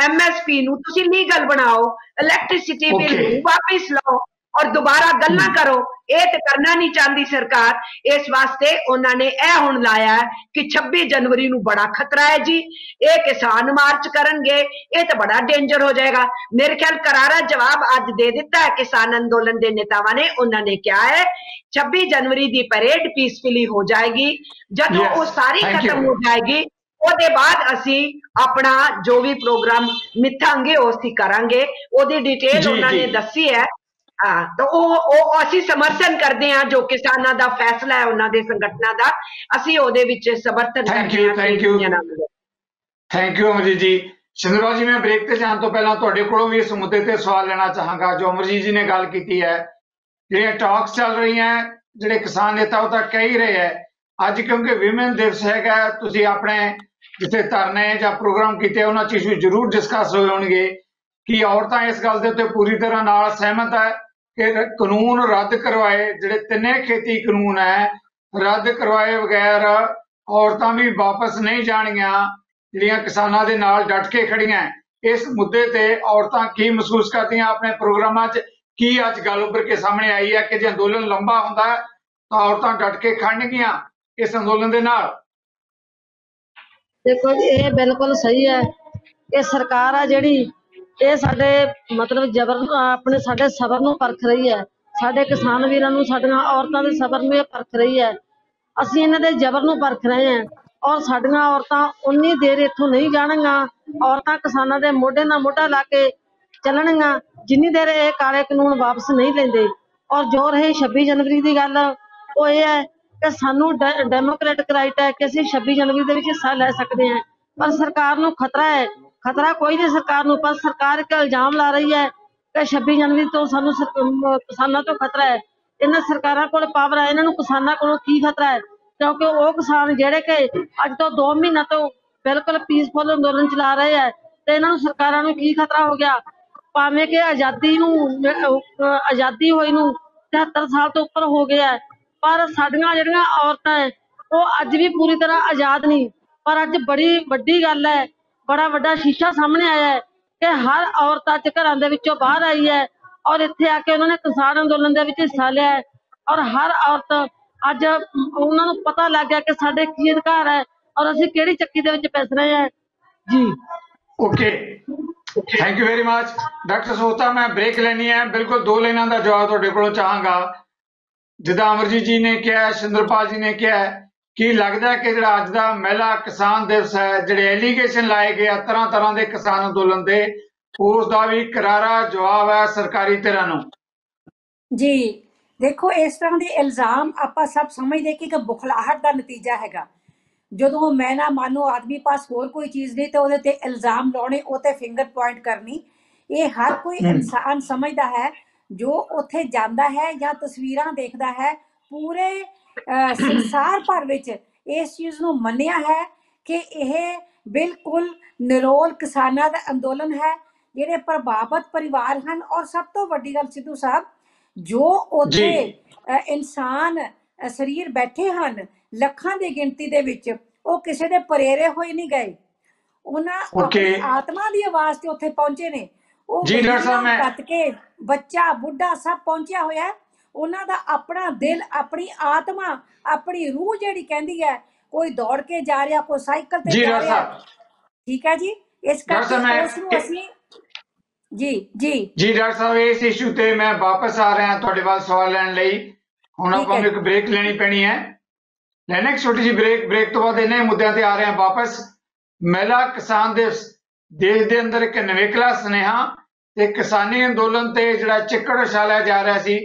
MSP ਨੂੰ ਤੁਸੀਂ ਲੀਗਲ ਬਣਾਓ, ਇਲੈਕਟ੍ਰਿਸਿਟੀ ਬਿੱਲ ਨੂੰ ਵਾਪਿਸ ਲਓ ਔਰ ਦੁਬਾਰਾ ਗੱਲਾਂ ਕਰੋ। ਇਹ ਤੇ ਕਰਨਾ ਨਹੀਂ ਚਾਹੁੰਦੀ ਸਰਕਾਰ। ਇਸ ਵਾਸਤੇ ਉਹਨਾਂ ਨੇ ਇਹ ਹੁਣ ਲਾਇਆ ਕਿ 26 ਜਨਵਰੀ ਨੂੰ ਬੜਾ ਖਤਰਾ ਹੈ ਜੀ, ਇਹ ਕਿਸਾਨ ਮਾਰਚ ਕਰਨਗੇ, ਇਹ ਤਾਂ ਬੜਾ ਡੇਂਜਰ ਹੋ ਜਾਏਗਾ। ਮੇਰੇ ਖਿਆਲ ਕਰਾਰਾ ਜਵਾਬ ਅੱਜ ਦੇ ਦਿੱਤਾ ਹੈ ਕਿਸਾਨ ਅੰਦੋਲਨ ਦੇ ਨੇਤਾਵਾਂ ਨੇ। ਉਹਨਾਂ ਨੇ ਕਿਹਾ ਹੈ 26 ਜਨਵਰੀ ਦੀ ਪਰੇਡ ਪੀਸਫੁਲੀ ਹੋ ਜਾਏਗੀ, ਜਦੋਂ ਉਹ ਸਾਰੀ ਖਤਮ ਹੋ ਜਾਏਗੀ ਉਹਦੇ ਬਾਅਦ ਅਸੀਂ ਆਪਣਾ ਜੋ ਵੀ ਪ੍ਰੋਗਰਾਮ ਮਿੱਥਾਂਗੇ ਉਹ ਅਸੀਂ ਕਰਾਂਗੇ। ਉਹਦੀ ਡਿਟੇਲ ਉਹਨਾਂ ਨੇ ਦੱਸੀ ਹੈ। ਤਾਂ ਉਹ ਅਸੀਂ ਸਮਰਥਨ ਕਰਦੇ ਹਾਂ, ਜੋ ਕਿਸਾਨਾਂ ਦਾ ਫੈਸਲਾ ਹੈ ਉਹਨਾਂ ਦੇ ਸੰਗਠਨਾਂ ਦਾ, ਅਸੀਂ ਉਹਦੇ ਵਿੱਚ ਸਮਰਥਨ ਕਰਦੇ ਹਾਂ। ਥੈਂਕ ਯੂ ਅਮਰਜੀਤ ਜੀ। ਸਿੰਧੂਰਾਜ ਜੀ, ਮੈਂ ਬ੍ਰੇਕ ਤੇ ਜਾਣ ਤੋਂ ਪਹਿਲਾਂ ਤੁਹਾਡੇ ਕੋਲੋਂ ਵੀ ਇਸ ਮੁੱਦੇ ਤੇ ਸਵਾਲ ਲੈਣਾ ਚਾਹਾਂਗਾ ਜੋ ਅਮਰਜੀਤ ਜੀ ਨੇ ਗੱਲ ਕੀਤੀ ਹੈ। ਜਿਹੜੀਆਂ ਟਾਕਸ ਚੱਲ ਰਹੀਆਂ, ਜਿਹੜੇ ਕਿਸਾਨ ਨੇਤਾ ਉਹ ਤਾਂ ਕਹਿ ਹੀ ਰਹੇ ਹੈ ਅੱਜ, ਕਿਉਂਕਿ ਵਿਮਨ ਦਿਵਸ ਹੈਗਾ, ਤੁਸੀਂ ਆਪਣੇ ਜਿੱਥੇ ਧਰਨੇ ਜਾਂ ਪ੍ਰੋਗਰਾਮ ਕੀਤੇ ਉਹਨਾਂ ਚੀਜ਼ ਵੀ ਜ਼ਰੂਰ ਡਿਸਕਸ ਹੋਏ ਹੋਣਗੇ ਕਿ ਔਰਤਾਂ ਇਸ ਗੱਲ ਦੇ ਉੱਤੇ ਪੂਰੀ ਤਰ੍ਹਾਂ ਨਾਲ ਸਹਿਮਤ ਹੈ ਕਿ ਕਾਨੂੰਨ ਰੱਦ ਕਰਵਾਏ, ਜਿਹੜੇ 3 ਖੇਤੀ ਕਾਨੂੰਨ ਹੈ ਰੱਦ ਕਰਵਾਏ ਬਗੈਰ ਔਰਤਾਂ ਵੀ ਵਾਪਸ ਨਹੀਂ ਜਾਣਗੀਆਂ, ਜਿਹੜੀਆਂ ਕਿਸਾਨਾਂ ਦੇ ਨਾਲ ਡਟ ਕੇ ਖੜੀਆਂ। ਇਸ ਮੁੱਦੇ ਤੇ ਔਰਤਾਂ ਕੀ ਮਹਿਸੂਸ ਕਰਦੀਆਂ ਆਪਣੇ ਪ੍ਰੋਗਰਾਮਾਂ 'ਚ? ਕੀ ਅੱਜ ਗੱਲ ਉੱਭਰ ਕੇ ਸਾਹਮਣੇ ਆਈ ਹੈ ਕਿ ਜੇ ਅੰਦੋਲਨ ਲੰਬਾ ਹੁੰਦਾ ਤਾਂ ਔਰਤਾਂ ਡਟ ਕੇ ਖੜਨਗੀਆਂ ਇਸ ਅੰਦੋਲਨ ਦੇ ਨਾਲ? ਦੇਖੋ ਜੀ, ਇਹ ਬਿਲਕੁਲ ਸਹੀ ਹੈ। ਇਹ ਸਰਕਾਰ ਆ ਜਿਹੜੀ ਇਹ ਸਾਡੇ ਮਤਲਬ ਜਬਰ ਆਪਣੇ ਸਾਡੇ ਸਬਰ ਨੂੰ ਪਰਖ ਰਹੀ ਹੈ, ਸਾਡੇ ਕਿਸਾਨ ਵੀਰਾਂ ਨੂੰ, ਸਾਡੀਆਂ ਔਰਤਾਂ ਦੇ ਸਬਰ ਨੂੰ ਇਹ ਪਰਖ ਰਹੀ ਹੈ। ਅਸੀਂ ਇਹਨਾਂ ਦੇ ਜਬਰ ਨੂੰ ਪਰਖ ਰਹੇ ਹਾਂ ਔਰ ਸਾਡੀਆਂ ਔਰਤਾਂ ਉਨੀ ਦੇਰ ਇੱਥੋਂ ਨਹੀਂ ਜਾਣਗੀਆਂ। ਔਰਤਾਂ ਕਿਸਾਨਾਂ ਦੇ ਮੋਢੇ ਨਾਲ ਮੋਢਾ ਲਾ ਕੇ ਚੱਲਣਗੀਆਂ ਜਿੰਨੀ ਦੇਰ ਇਹ ਕਾਲੇ ਕਾਨੂੰਨ ਵਾਪਸ ਨਹੀਂ ਲੈਂਦੇ। ਔਰ ਜੋ ਰਹੀ 26 ਜਨਵਰੀ ਦੀ ਗੱਲ, ਉਹ ਇਹ ਹੈ ਕਿ ਸਾਨੂੰ ਡੈਮੋਕ੍ਰੈਟਿਕ ਰਾਈਟ ਹੈ ਕਿ ਅਸੀਂ 26 ਜਨਵਰੀ ਦੇ ਵਿੱਚ ਹਿੱਸਾ ਲੈ ਸਕਦੇ ਹਾਂ, ਪਰ ਸਰਕਾਰ ਨੂੰ ਖਤਰਾ ਹੈ। ਖਤਰਾ ਕੋਈ ਨਹੀਂ ਸਰਕਾਰ ਨੂੰ, ਪਰ ਸਰਕਾਰ ਇੱਕ ਇਲਜ਼ਾਮ ਲਾ ਰਹੀ ਹੈ ਕਿ 26 ਜਨਵਰੀ ਤੋਂ ਸਾਨੂੰ ਕਿਸਾਨਾਂ ਤੋਂ ਖਤਰਾ ਹੈ। ਇਹਨਾਂ ਸਰਕਾਰਾਂ ਕੋਲ ਪਾਵਰ ਹੈ, ਇਹਨਾਂ ਨੂੰ ਕਿਸਾਨਾਂ ਕੋਲੋਂ ਕੀ ਖਤਰਾ ਹੈ? ਕਿਉਂਕਿ ਉਹ ਕਿਸਾਨ ਜਿਹੜੇ ਕਿ ਅੱਜ ਤੋਂ 2 ਮਹੀਨਿਆਂ ਤੋਂ ਬਿਲਕੁਲ ਪੀਸਫੁਲ ਅੰਦੋਲਨ ਚਲਾ ਰਹੇ ਹੈ, ਤੇ ਇਹਨਾਂ ਨੂੰ ਸਰਕਾਰਾਂ ਨੂੰ ਕੀ ਖਤਰਾ ਹੋ ਗਿਆ? ਭਾਵੇਂ ਕਿ ਆਜ਼ਾਦੀ ਹੋਈ ਨੂੰ 73 ਸਾਲ ਤੋਂ ਉੱਪਰ ਹੋ ਗਿਆ, ਪਰ ਸਾਡੀਆਂ ਜਿਹੜੀਆਂ ਔਰਤਾਂ ਹੈ ਉਹ ਅੱਜ ਵੀ ਪੂਰੀ ਤਰ੍ਹਾਂ ਆਜ਼ਾਦ ਨਹੀਂ। ਪਰ ਅੱਜ ਬੜੀ ਵੱਡੀ ਗੱਲ ਹੈ, ਬੜਾ ਵੱਡਾ ਸ਼ੀਸ਼ਾ ਸਾਹਮਣੇ ਆਇਆ ਹੈ ਕਿ ਹਰ ਔਰਤ ਅੱਜ ਘਰਾਂ ਦੇ ਵਿੱਚੋਂ ਬਾਹਰ ਆਈ ਹੈ ਔਰ ਇੱਥੇ ਆ ਕੇ ਉਹਨਾਂ ਨੇ ਕਿਸਾਨ ਅੰਦੋਲਨ ਦੇ ਵਿੱਚ ਹਿੱਸਾ ਲਿਆ ਹੈ। ਔਰ ਹਰ ਔਰਤ ਅੱਜ ਉਹਨਾਂ ਨੂੰ ਪਤਾ ਲੱਗ ਗਿਆ ਕਿ ਸਾਡੇ ਕੀ ਅਧਿਕਾਰ ਹੈ ਔਰ ਅਸੀਂ ਕਿਹੜੀ ਚੱਕੀ ਦੇ ਵਿੱਚ ਪਿਸ ਰਹੇ ਹਾਂ ਜੀ। Okay, thank you very much. Doctor Sota, ਮੈਂ ਬ੍ਰੇਕ ਲੈਣੀ ਹੈ, ਬਿਲਕੁਲ 2 ਲਾਈਨਾਂ ਦਾ ਜਵਾਬ ਤੁਹਾਡੇ ਕੋਲੋਂ ਚਾਹਾਂਗਾ। ਜਿੱਦਾਂ ਅਮਰਜੀਤ ਜੀ ਨੇ ਕਿਹਾ, ਸਿੰਦਰਪਾਲ ਜੀ ਨੇ ਕਿਹਾ, ਕੀ ਲੱਗਦਾ ਕਿ ਜਿਹੜਾ ਅੱਜ ਦਾ ਮਹਿਲਾ ਕਿਸਾਨ ਦਿਵਸ ਹੈ, ਜਿਹੜੇ ਐਲੀਗੇਸ਼ਨ ਲਾਏ ਗਏ ਆ ਤਰ੍ਹਾਂ ਦੇ ਕਿਸਾਨ ਅੰਦੋਲਨ ਦੇ, ਉਸ ਦਾ ਵੀ ਕਰਾਰਾ ਜਵਾਬ ਹੈ ਸਰਕਾਰੀ ਧਿਰਾਂ ਨੂੰ? ਜੀ ਦੇਖੋ, ਇਸ ਤਰ੍ਹਾਂ ਦੇ ਇਲਜ਼ਾਮ ਆਪਾਂ ਸਭ ਸਮਝਦੇ ਕਿ ਬੁਖਲਾਹਟ ਦਾ ਨਤੀਜਾ ਹੈਗਾ। ਜਦੋਂ ਮੈਂ ਨਾ ਮਾਨੋ ਆਦਮੀ ਪਾਸ ਹੋਰ ਕੋਈ ਚੀਜ਼ ਨਹੀਂ ਤੇ ਉਹਦੇ ਤੇ ਇਲਜ਼ਾਮ ਲਾਉਣੇ, ਉਹ ਤੇ ਫਿੰਗਰ ਪੁਆਇੰਟ ਕਰਨੀ, ਇਹ ਹਰ ਕੋਈ ਇਨਸਾਨ ਸਮਝਦਾ ਹੈ ਜੋ ਉੱਥੇ ਜਾਂਦਾ ਹੈ ਜਾਂ ਤਸਵੀਰਾਂ ਦੇਖਦਾ ਹੈ। ਪੂਰੇ ਸੰਸਾਰ ਭਰ ਵਿੱਚ ਇਸ ਚੀਜ਼ ਨੂੰ ਮੰਨਿਆ ਹੈ ਕਿ ਇਹ ਬਿਲਕੁਲ ਨਿਰੋਲ ਕਿਸਾਨਾਂ ਦਾ ਅੰਦੋਲਨ ਹੈ। ਜਿਹੜੇ ਪ੍ਰਭਾਵਿਤ ਪਰਿਵਾਰ ਹਨ, ਔਰ ਸਭ ਤੋਂ ਵੱਡੀ ਗੱਲ ਸਿੱਧੂ ਸਾਹਿਬ, ਜੋ ਉੱਥੇ ਇਨਸਾਨ ਸਰੀਰ ਬੈਠੇ ਹਨ ਲੱਖਾਂ ਦੀ ਗਿਣਤੀ ਦੇ ਵਿੱਚ, ਉਹ ਕਿਸੇ ਦੇ ਪਰੇਰੇ ਹੋਏ ਨਹੀਂ ਗਏ। ਉਹਨਾਂ ਆਪਣੀ ਆਤਮਾ ਦੀ ਆਵਾਜ਼ ਤੇ ਉੱਥੇ ਪਹੁੰਚੇ ਨੇ। ਉਹ ਕੱਟ ਕੇ ਬੱਚਾ ਬੁੱਢਾ ਸਭ ਪਹੁੰਚਿਆ ਹੋਇਆ। ਉਹਨਾਂ ਦਾ ਆਪਣਾ ਦਿਲ, ਆਪਣੀ ਆਤਮਾ, ਆਪਣੀ ਰੂਹ ਜਿਹੜੀ ਕਹਿੰਦੀ ਹੈ, ਕੋਈ ਦੌੜ ਕੇ ਜਾ ਰਿਹਾ, ਕੋਈ ਸਾਈਕਲ ਤੇ ਜਾ ਰਿਹਾ, ਠੀਕ ਹੈ ਜੀ। ਇਸ ਡਾਕਟਰ ਕਰਕੇ ਸਾਹਿਬ ਉਸ ਨੂੰ ਅਸੀਂ ਜੀ ਜੀ ਜੀ ਡਾਕਟਰ ਸਾਹਿਬ ਇਸ ਇਸ਼ੂ ਤੇ ਮੈਂ ਵਾਪਸ ਆ ਰਿਹਾ ਤੁਹਾਡੇ ਵੱਲ ਸਵਾਲ ਲੈਣ ਲਈ। ਹੁਣ ਆਪਾਂ ਨੂੰ ਇੱਕ ਬ੍ਰੇਕ ਲੈਣੀ ਪੈਣੀ ਹੈ। ਲੈਣਾ ਇੱਕ ਛੋਟੀ ਜਿਹੀ ਬ੍ਰੇਕ ਤੋਂ ਬਾਅਦ ਇਹਨਾਂ ਮੁੱਦਿਆਂ ਤੇ ਆ ਰਹੇ ਹਾਂ ਵਾਪਸ। ਮਹਿਲਾ ਕਿਸਾਨ ਦਿਵਸ ਦੇਸ਼ ਦੇ ਅੰਦਰ ਇੱਕ ਨਿਵੇਕਲਾ ਸੁਨੇਹਾ ਤੇ ਕਿਸਾਨੀ ਅੰਦੋਲਨ ਤੇ ਜਿਹੜਾ ਚਿੱਕੜ ਉਛਾਲਿਆ ਜਾ ਰਿਹਾ ਸੀ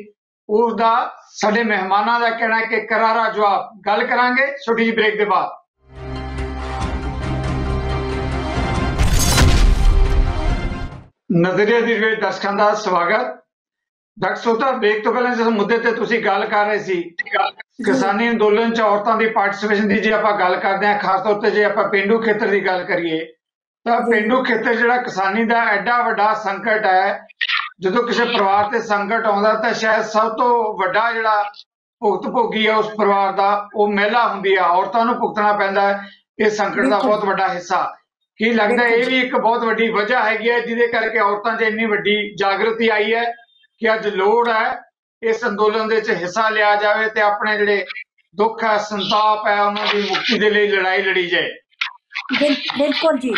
ਉਸ ਦਾ ਸਾਡੇ ਮਹਿਮਾਨਾਂ ਦਾ ਕਹਿਣਾ ਕਿ ਕਰਾਰਾ ਜਵਾਬ। ਗੱਲ ਕਰਾਂਗੇ ਛੋਟੀ ਜਿਹੀ ਬ੍ਰੇਕ ਦੇ ਬਾਅਦ। ਨਜ਼ਰੀਆ ਦੀ ਡਿਬੇਟ ਦਰਸ਼ਕਾਂ ਦਾ ਸਵਾਗਤ। ਡਾਕਟਰ ਸੋਤਾ, ਬ੍ਰੇਕ ਤੋਂ ਪਹਿਲਾਂ ਜਿਸ ਮੁੱਦੇ ਤੇ ਤੁਸੀਂ ਗੱਲ ਕਰ ਰਹੇ ਸੀ ਕਿਸਾਨੀ ਅੰਦੋਲਨ 'ਚ ਔਰਤਾਂ ਦੀ ਪਾਰਟਿਸਿਪੇਸ਼ਨ ਦੀ, ਜੇ ਆਪਾਂ ਗੱਲ ਕਰਦੇ ਹਾਂ ਖਾਸ ਤੌਰ ਤੇ ਜੇ ਆਪਾਂ ਪੇਂਡੂ ਖੇਤਰ ਦੀ ਗੱਲ ਕਰੀਏ ਤਾਂ ਪੇਂਡੂ ਖੇਤਰ ਜਿਹੜਾ ਕਿਸਾਨੀ ਦਾ ਐਡਾ ਵੱਡਾ ਸੰਕਟ ਹੈ। ਜਦੋਂ ਕਿਸੇ ਪਰਿਵਾਰ ਤੇ ਸੰਕਟ ਆਉਂਦਾ ਤਾਂ ਸ਼ਾਇਦ ਸਭ ਤੋਂ ਵੱਡਾ ਜਿਹੜਾ ਭੁਗਤ ਭੋਗੀ ਹੈ ਉਸ ਪਰਿਵਾਰ ਦਾ ਉਹ ਮਹਿਲਾ ਹੁੰਦੀ ਆ। ਔਰਤਾਂ ਨੂੰ ਭੁਗਤਣਾ ਪੈਂਦਾ ਹੈ ਇਹ ਸੰਕਟ ਦਾ ਬਹੁਤ ਵੱਡਾ ਹਿੱਸਾ। ਕੀ ਲੱਗਦਾ ਇਹ ਵੀ ਇੱਕ ਬਹੁਤ ਵੱਡੀ ਵਜ੍ਹਾ ਹੈਗੀ ਹੈ ਜਿਹਦੇ ਕਰਕੇ ਔਰਤਾਂ 'ਚ ਇੰਨੀ ਵੱਡੀ ਜਾਗਰਤੀ ਆਈ ਹੈ ਕਿ ਅੱਜ ਲੋੜ ਹੈ ਇਸ ਅੰਦੋਲਨ ਦੇ ਵਿੱਚ ਹਿੱਸਾ ਲਿਆ ਜਾਵੇ ਤੇ ਆਪਣੇ ਜਿਹੜੇ ਦੁੱਖ ਹੈ ਸੰਤਾਪ ਹੈ ਉਹਨਾਂ ਦੀ ਮੁਕਤੀ ਦੇ ਲਈ ਲੜਾਈ ਲੜੀ ਜਾਏ। ਬਿਲਕੁਲ ਜੀ,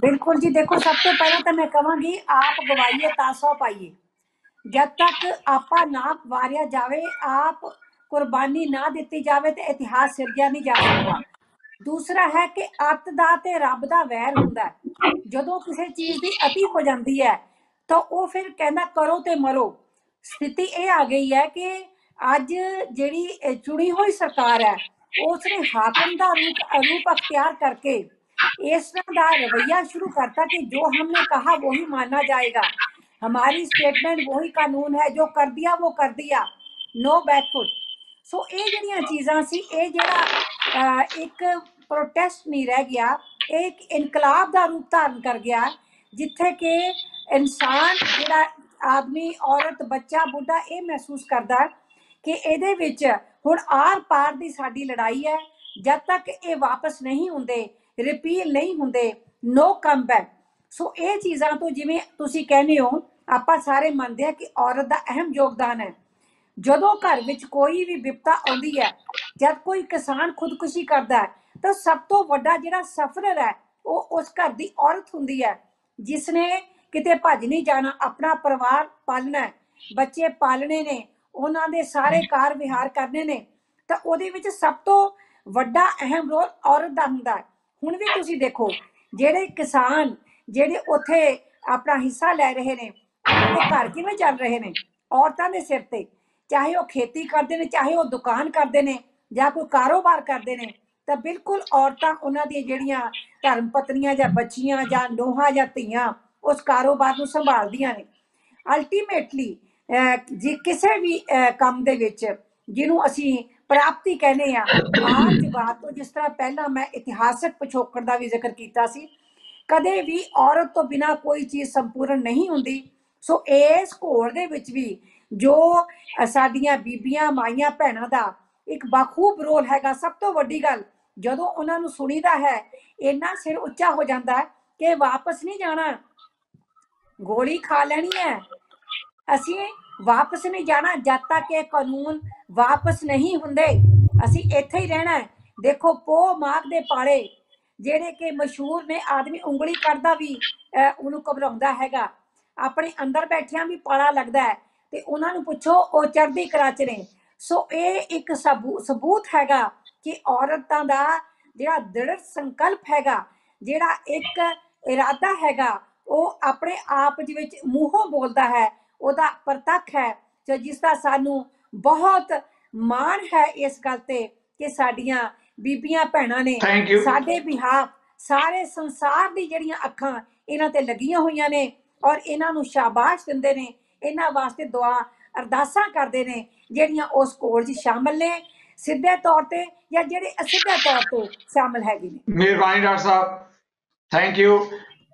ਬਿਲਕੁਲ ਜੀ। ਦੇਖੋ, ਸਭ ਤੋਂ ਪਹਿਲਾਂ ਤਾਂ ਮੈਂ ਕਹਾਂਗੀ ਆਪ ਗਵਾਈਏ ਤਾਂ ਸੌ ਪਾਈਏ। ਜਦ ਤੱਕ ਆਪਾਂ ਨਾ ਵਾਰਿਆ ਜਾਵੇ, ਆਪ ਕੁਰਬਾਨੀ ਨਾ ਦਿੱਤੀ ਜਾਵੇ ਤੇ ਇਤਿਹਾਸ ਸਿਰਜਿਆ ਨਹੀਂ ਜਾ ਸਕਦਾ। ਦੂਸਰਾ ਹੈ ਕਿ ਅੱਤ ਦਾ ਤੇ ਰੱਬ ਦਾ ਵੈਰ ਹੁੰਦਾ। ਜਦੋਂ ਕਿਸੇ ਚੀਜ਼ ਦੀ ਅਤੀ ਹੋ ਜਾਂਦੀ ਹੈ ਤਾਂ ਉਹ ਫਿਰ ਕਹਿੰਦਾ ਕਰੋ ਤੇ ਮਰੋ। ਸਥਿਤੀ ਇਹ ਆ ਗਈ ਹੈ ਕਿ ਅੱਜ ਜਿਹੜੀ ਚੁਣੀ ਹੋਈ ਸਰਕਾਰ ਹੈ ਉਸਨੇ ਹਾਕਮ ਦਾ ਰੂਪ ਅਖਤਿਆਰ ਕਰਕੇ इस तरह का रवैया शुरू करता कि जो हमने कहा वही माना जाएगा, हमारी स्टेटमेंट वही कानून है, जो कर दिया वो कर दिया, नो बैकफुट। सो ये जड़ियां चीज़ां सी ये जड़ा एक प्रोटेस्ट नहीं रह गया, एक इनकलाब का रूप धारण कर गया जिथे कि इंसान जड़ा आदमी औरत बच्चा बुढ़ा ये महसूस करता कि ये विच हुण आर पार की साडी लड़ाई है। जब तक ये वापस नहीं होंदे, रिपील नहीं होंदे, नो कम बैक। सो ये चीज़ां तो जिवें तुसीं कहने हो आपां सारे मनदे कि औरत का अहम योगदान है। जदों घर विच कोई भी विपता आउंदी है, जब कोई किसान खुदकुशी करता है तो सब तो वड्डा जिहड़ा सफरर है वो उस घर की औरत हुंदी है जिसने किते भज नहीं जाना, अपना परिवार पालना है, बच्चे पालने ने, उन्हां दे सारे कार विहार करने ने। तो उहदे विच सब तो वड्डा अहम रोल औरत दा हुंदा है। हुण भी तुसीं देखो ਜਿਹੜੇ किसान ਜਿਹੜੇ ਉੱਥੇ ਆਪਣਾ ਹਿੱਸਾ ਲੈ ਰਹੇ ਨੇ ਉਹਨਾਂ ਦੇ ਘਰ ਕਿਵੇਂ ਚੱਲ ਰਹੇ ਨੇ ਔਰਤਾਂ ਦੇ ਸਿਰ ਤੇ। ਚਾਹੇ ਉਹ ਖੇਤੀ ਕਰਦੇ ਨੇ, ਚਾਹੇ ਉਹ ਦੁਕਾਨ ਕਰਦੇ ਨੇ ਜਾਂ ਕੋਈ ਕਾਰੋਬਾਰ ਕਰਦੇ ਨੇ, ਤਾਂ ਬਿਲਕੁਲ ਔਰਤਾਂ ਉਹਨਾਂ ਦੀਆਂ ਜਿਹੜੀਆਂ ਧਰਮ ਪਤਨੀਆਂ ਜਾਂ ਬੱਚੀਆਂ ਜਾਂ ਨੂੰਹਾਂ ਜਾਂ ਧੀਆਂ ਉਸ ਕਾਰੋਬਾਰ ਨੂੰ ਸੰਭਾਲਦੀਆਂ ਨੇ। ਅਲਟੀਮੇਟਲੀ ਜੇ ਕਿਸੇ ਵੀ ਕੰਮ ਦੇ ਵਿੱਚ ਜਿਹਨੂੰ ਅਸੀਂ ਪ੍ਰਾਪਤੀ कहने आज बात तो जिस तरह पहला मैं इतिहासक पिछोकड़ का भी जिक्र किया सी, कदे भी औरत तो बिना कोई चीज़ संपूर्ण नहीं होंदी। सो इस घोड़ दे विच भी जो साडियां बीबियां माइयां भैणां दा एक बाखूब रोल हैगा। सब तो वड्डी गल जदों उन्हां नूं सुणीदा है इन्ना सिर उच्चा हो जाता है कि वापस नहीं जाना, गोली खा लैनी है, असीं वापस नहीं जाना जब तक ये कानून वापस नहीं हुंदे, असीं इत्थे ही रहना है। देखो पो माग दे पाले जेड़े कि मशहूर ने, आदमी उंगली करदा भी उहनूं घबराउंदा हैगा, अपने अंदर बैठियां भी पाला लगदा है ते उहनां नूं पुछो ओ चढ़दी कला च ने। सो ये एक सबूत हैगा कि औरतां दा जिहड़ा दृढ़ संकल्प हैगा, जिहड़ा एक इरादा हैगा, वो अपने आप दे विच मूहों बोलदा है, ਉਹਦਾ ਪ੍ਰਤੱਖ ਹੈ ਤੇ ਜਿਸ ਦਾ ਸਾਨੂੰ ਬਹੁਤ ਮਾਣ ਹੈ ਇਸ ਗੱਲ ਤੇ ਕਿ ਸਾਡੀਆਂ ਬੀਬੀਆਂ ਭੈਣਾਂ ਨੇ ਸਾਡੇ ਬਿਹਾਫ ਸਾਰੇ ਸੰਸਾਰ ਦੀ ਜਿਹੜੀਆਂ ਅੱਖਾਂ ਇਹਨਾਂ ਤੇ ਲੱਗੀਆਂ ਹੋਈਆਂ ਨੇ ਔਰ ਇਹਨਾਂ ਨੂੰ ਸ਼ਾਬਾਸ਼ ਦਿੰਦੇ ਨੇ, ਇਹਨਾਂ ਵਾਸਤੇ ਦੁਆ ਅਰਦਾਸਾਂ ਕਰਦੇ ਨੇ ਜਿਹੜੀਆਂ ਉਸ ਕੋਲ 'ਚ ਸ਼ਾਮਲ ਨੇ ਸਿੱਧੇ ਤੌਰ ਤੇ ਜਾਂ ਜਿਹੜੇ ਅਸਿੱਧੇ ਤੌਰ ਤੇ ਸ਼ਾਮਲ ਹੈਗੇ ਨੇ। ਮਿਹਰਬਾਨੀ doctor Sahib, thank you.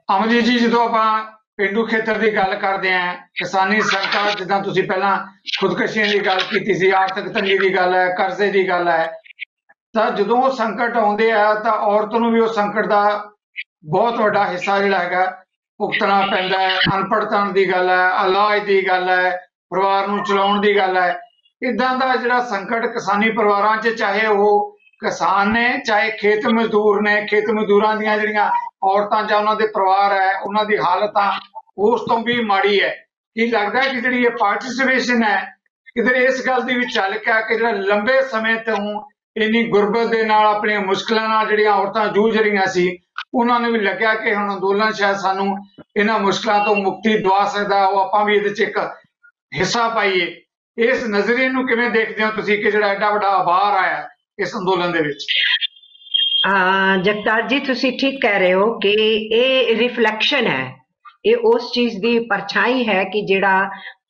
Amanjit ਜੀ, ਜਦੋਂ ਆਪਾਂ ਪੇਂਡੂ ਖੇਤਰ ਦੀ ਗੱਲ ਕਰਦੇ ਆਂ, ਕਿਸਾਨੀ ਸੰਕਟ ਜਿੱਦਾਂ ਤੁਸੀਂ ਪਹਿਲਾਂ ਖੁਦਕਸ਼ੀਆਂ ਦੀ ਗੱਲ ਕੀਤੀ ਸੀ, ਆਰਥਿਕ ਤੰਗੀ ਦੀ ਗੱਲ ਹੈ, ਕਰਜ਼ੇ ਦੀ ਗੱਲ ਹੈ, ਤਾਂ ਜਦੋਂ ਉਹ ਸੰਕਟ ਆਉਂਦੇ ਆ ਤਾਂ ਔਰਤ ਨੂੰ ਵੀ ਉਹ ਸੰਕਟ ਦਾ ਬਹੁਤ ਵੱਡਾ ਹਿੱਸਾ ਜਿਹੜਾ ਹੈਗਾ ਭੁਗਤਣਾ ਪੈਂਦਾ ਹੈ। ਅਨਪੜ੍ਹਤਾ ਦੀ ਗੱਲ ਹੈ, ਇਲਾਜ ਦੀ ਗੱਲ ਹੈ, ਪਰਿਵਾਰ ਨੂੰ ਚਲਾਉਣ ਦੀ ਗੱਲ ਹੈ। ਇਦਾਂ ਦਾ ਜਿਹੜਾ ਸੰਕਟ ਕਿਸਾਨੀ ਪਰਿਵਾਰਾਂ 'ਚ, ਚਾਹੇ ਉਹ किसान ने चाहे खेत मजदूर ने, खेत मजदूरां ਦੀਆਂ ਜਿਹੜੀਆਂ ਔਰਤਾਂ ਜਾਂ ਉਹਨਾਂ ਦੇ ਪਰਿਵਾਰ ਹੈ ਉਹਨਾਂ ਦੀ ਹਾਲਤ ਆ ਉਸ ਤੋਂ ਵੀ ਮਾੜੀ ਹੈ। ਕੀ ਲੱਗਦਾ ਕਿ ਜਿਹੜੀ ਇਹ ਪਾਰਟਿਸਿਪੇਸ਼ਨ ਹੈ ਕਿਧਰ ਇਸ ਗੱਲ ਦੀ ਵੀ ਚੱਲ ਕੇ ਕਿ ਜਿਹੜਾ ਲੰਬੇ ਸਮੇਂ ਤੋਂ ਇੰਨੀ ਗੁਰਬਤ ਦੇ ਨਾਲ ਆਪਣੀਆਂ ਮੁਸ਼ਕਲਾਂ ਨਾਲ ਜਿਹੜੀਆਂ ਔਰਤਾਂ ਜੂਝ ਰਹੀਆਂ ਸੀ ਉਹਨਾਂ ਨੂੰ ਵੀ ਲੱਗਿਆ ਕਿ ਹੁਣ ਅੰਦੋਲਨ ਸ਼ਾਇਦ ਸਾਨੂੰ ਇਹਨਾਂ ਮੁਸ਼ਕਲਾਂ ਤੋਂ ਮੁਕਤੀ ਦਵਾ ਸਕਦਾ, ਉਹ ਆਪਾਂ ਵੀ ਇਹਦੇ 'ਚ ਇੱਕ ਹਿੱਸਾ ਪਾਈਏ। ਇਸ ਨਜ਼ਰੀਏ ਨੂੰ ਕਿਵੇਂ ਦੇਖਦੇ ਹੋ ਤੁਸੀਂ ਕਿ ਜਿਹੜਾ ਐਡਾ ਵੱਡਾ ਆਭਾਰ ਆਇਆ ਇਸ ਅੰਦੋਲਨ ਦੇ ਵਿੱਚ? जगतार जी तुसी ठीक कह रहे हो कि ये रिफ्लैक्शन है, ये उस चीज की परछाई है कि जेड़ा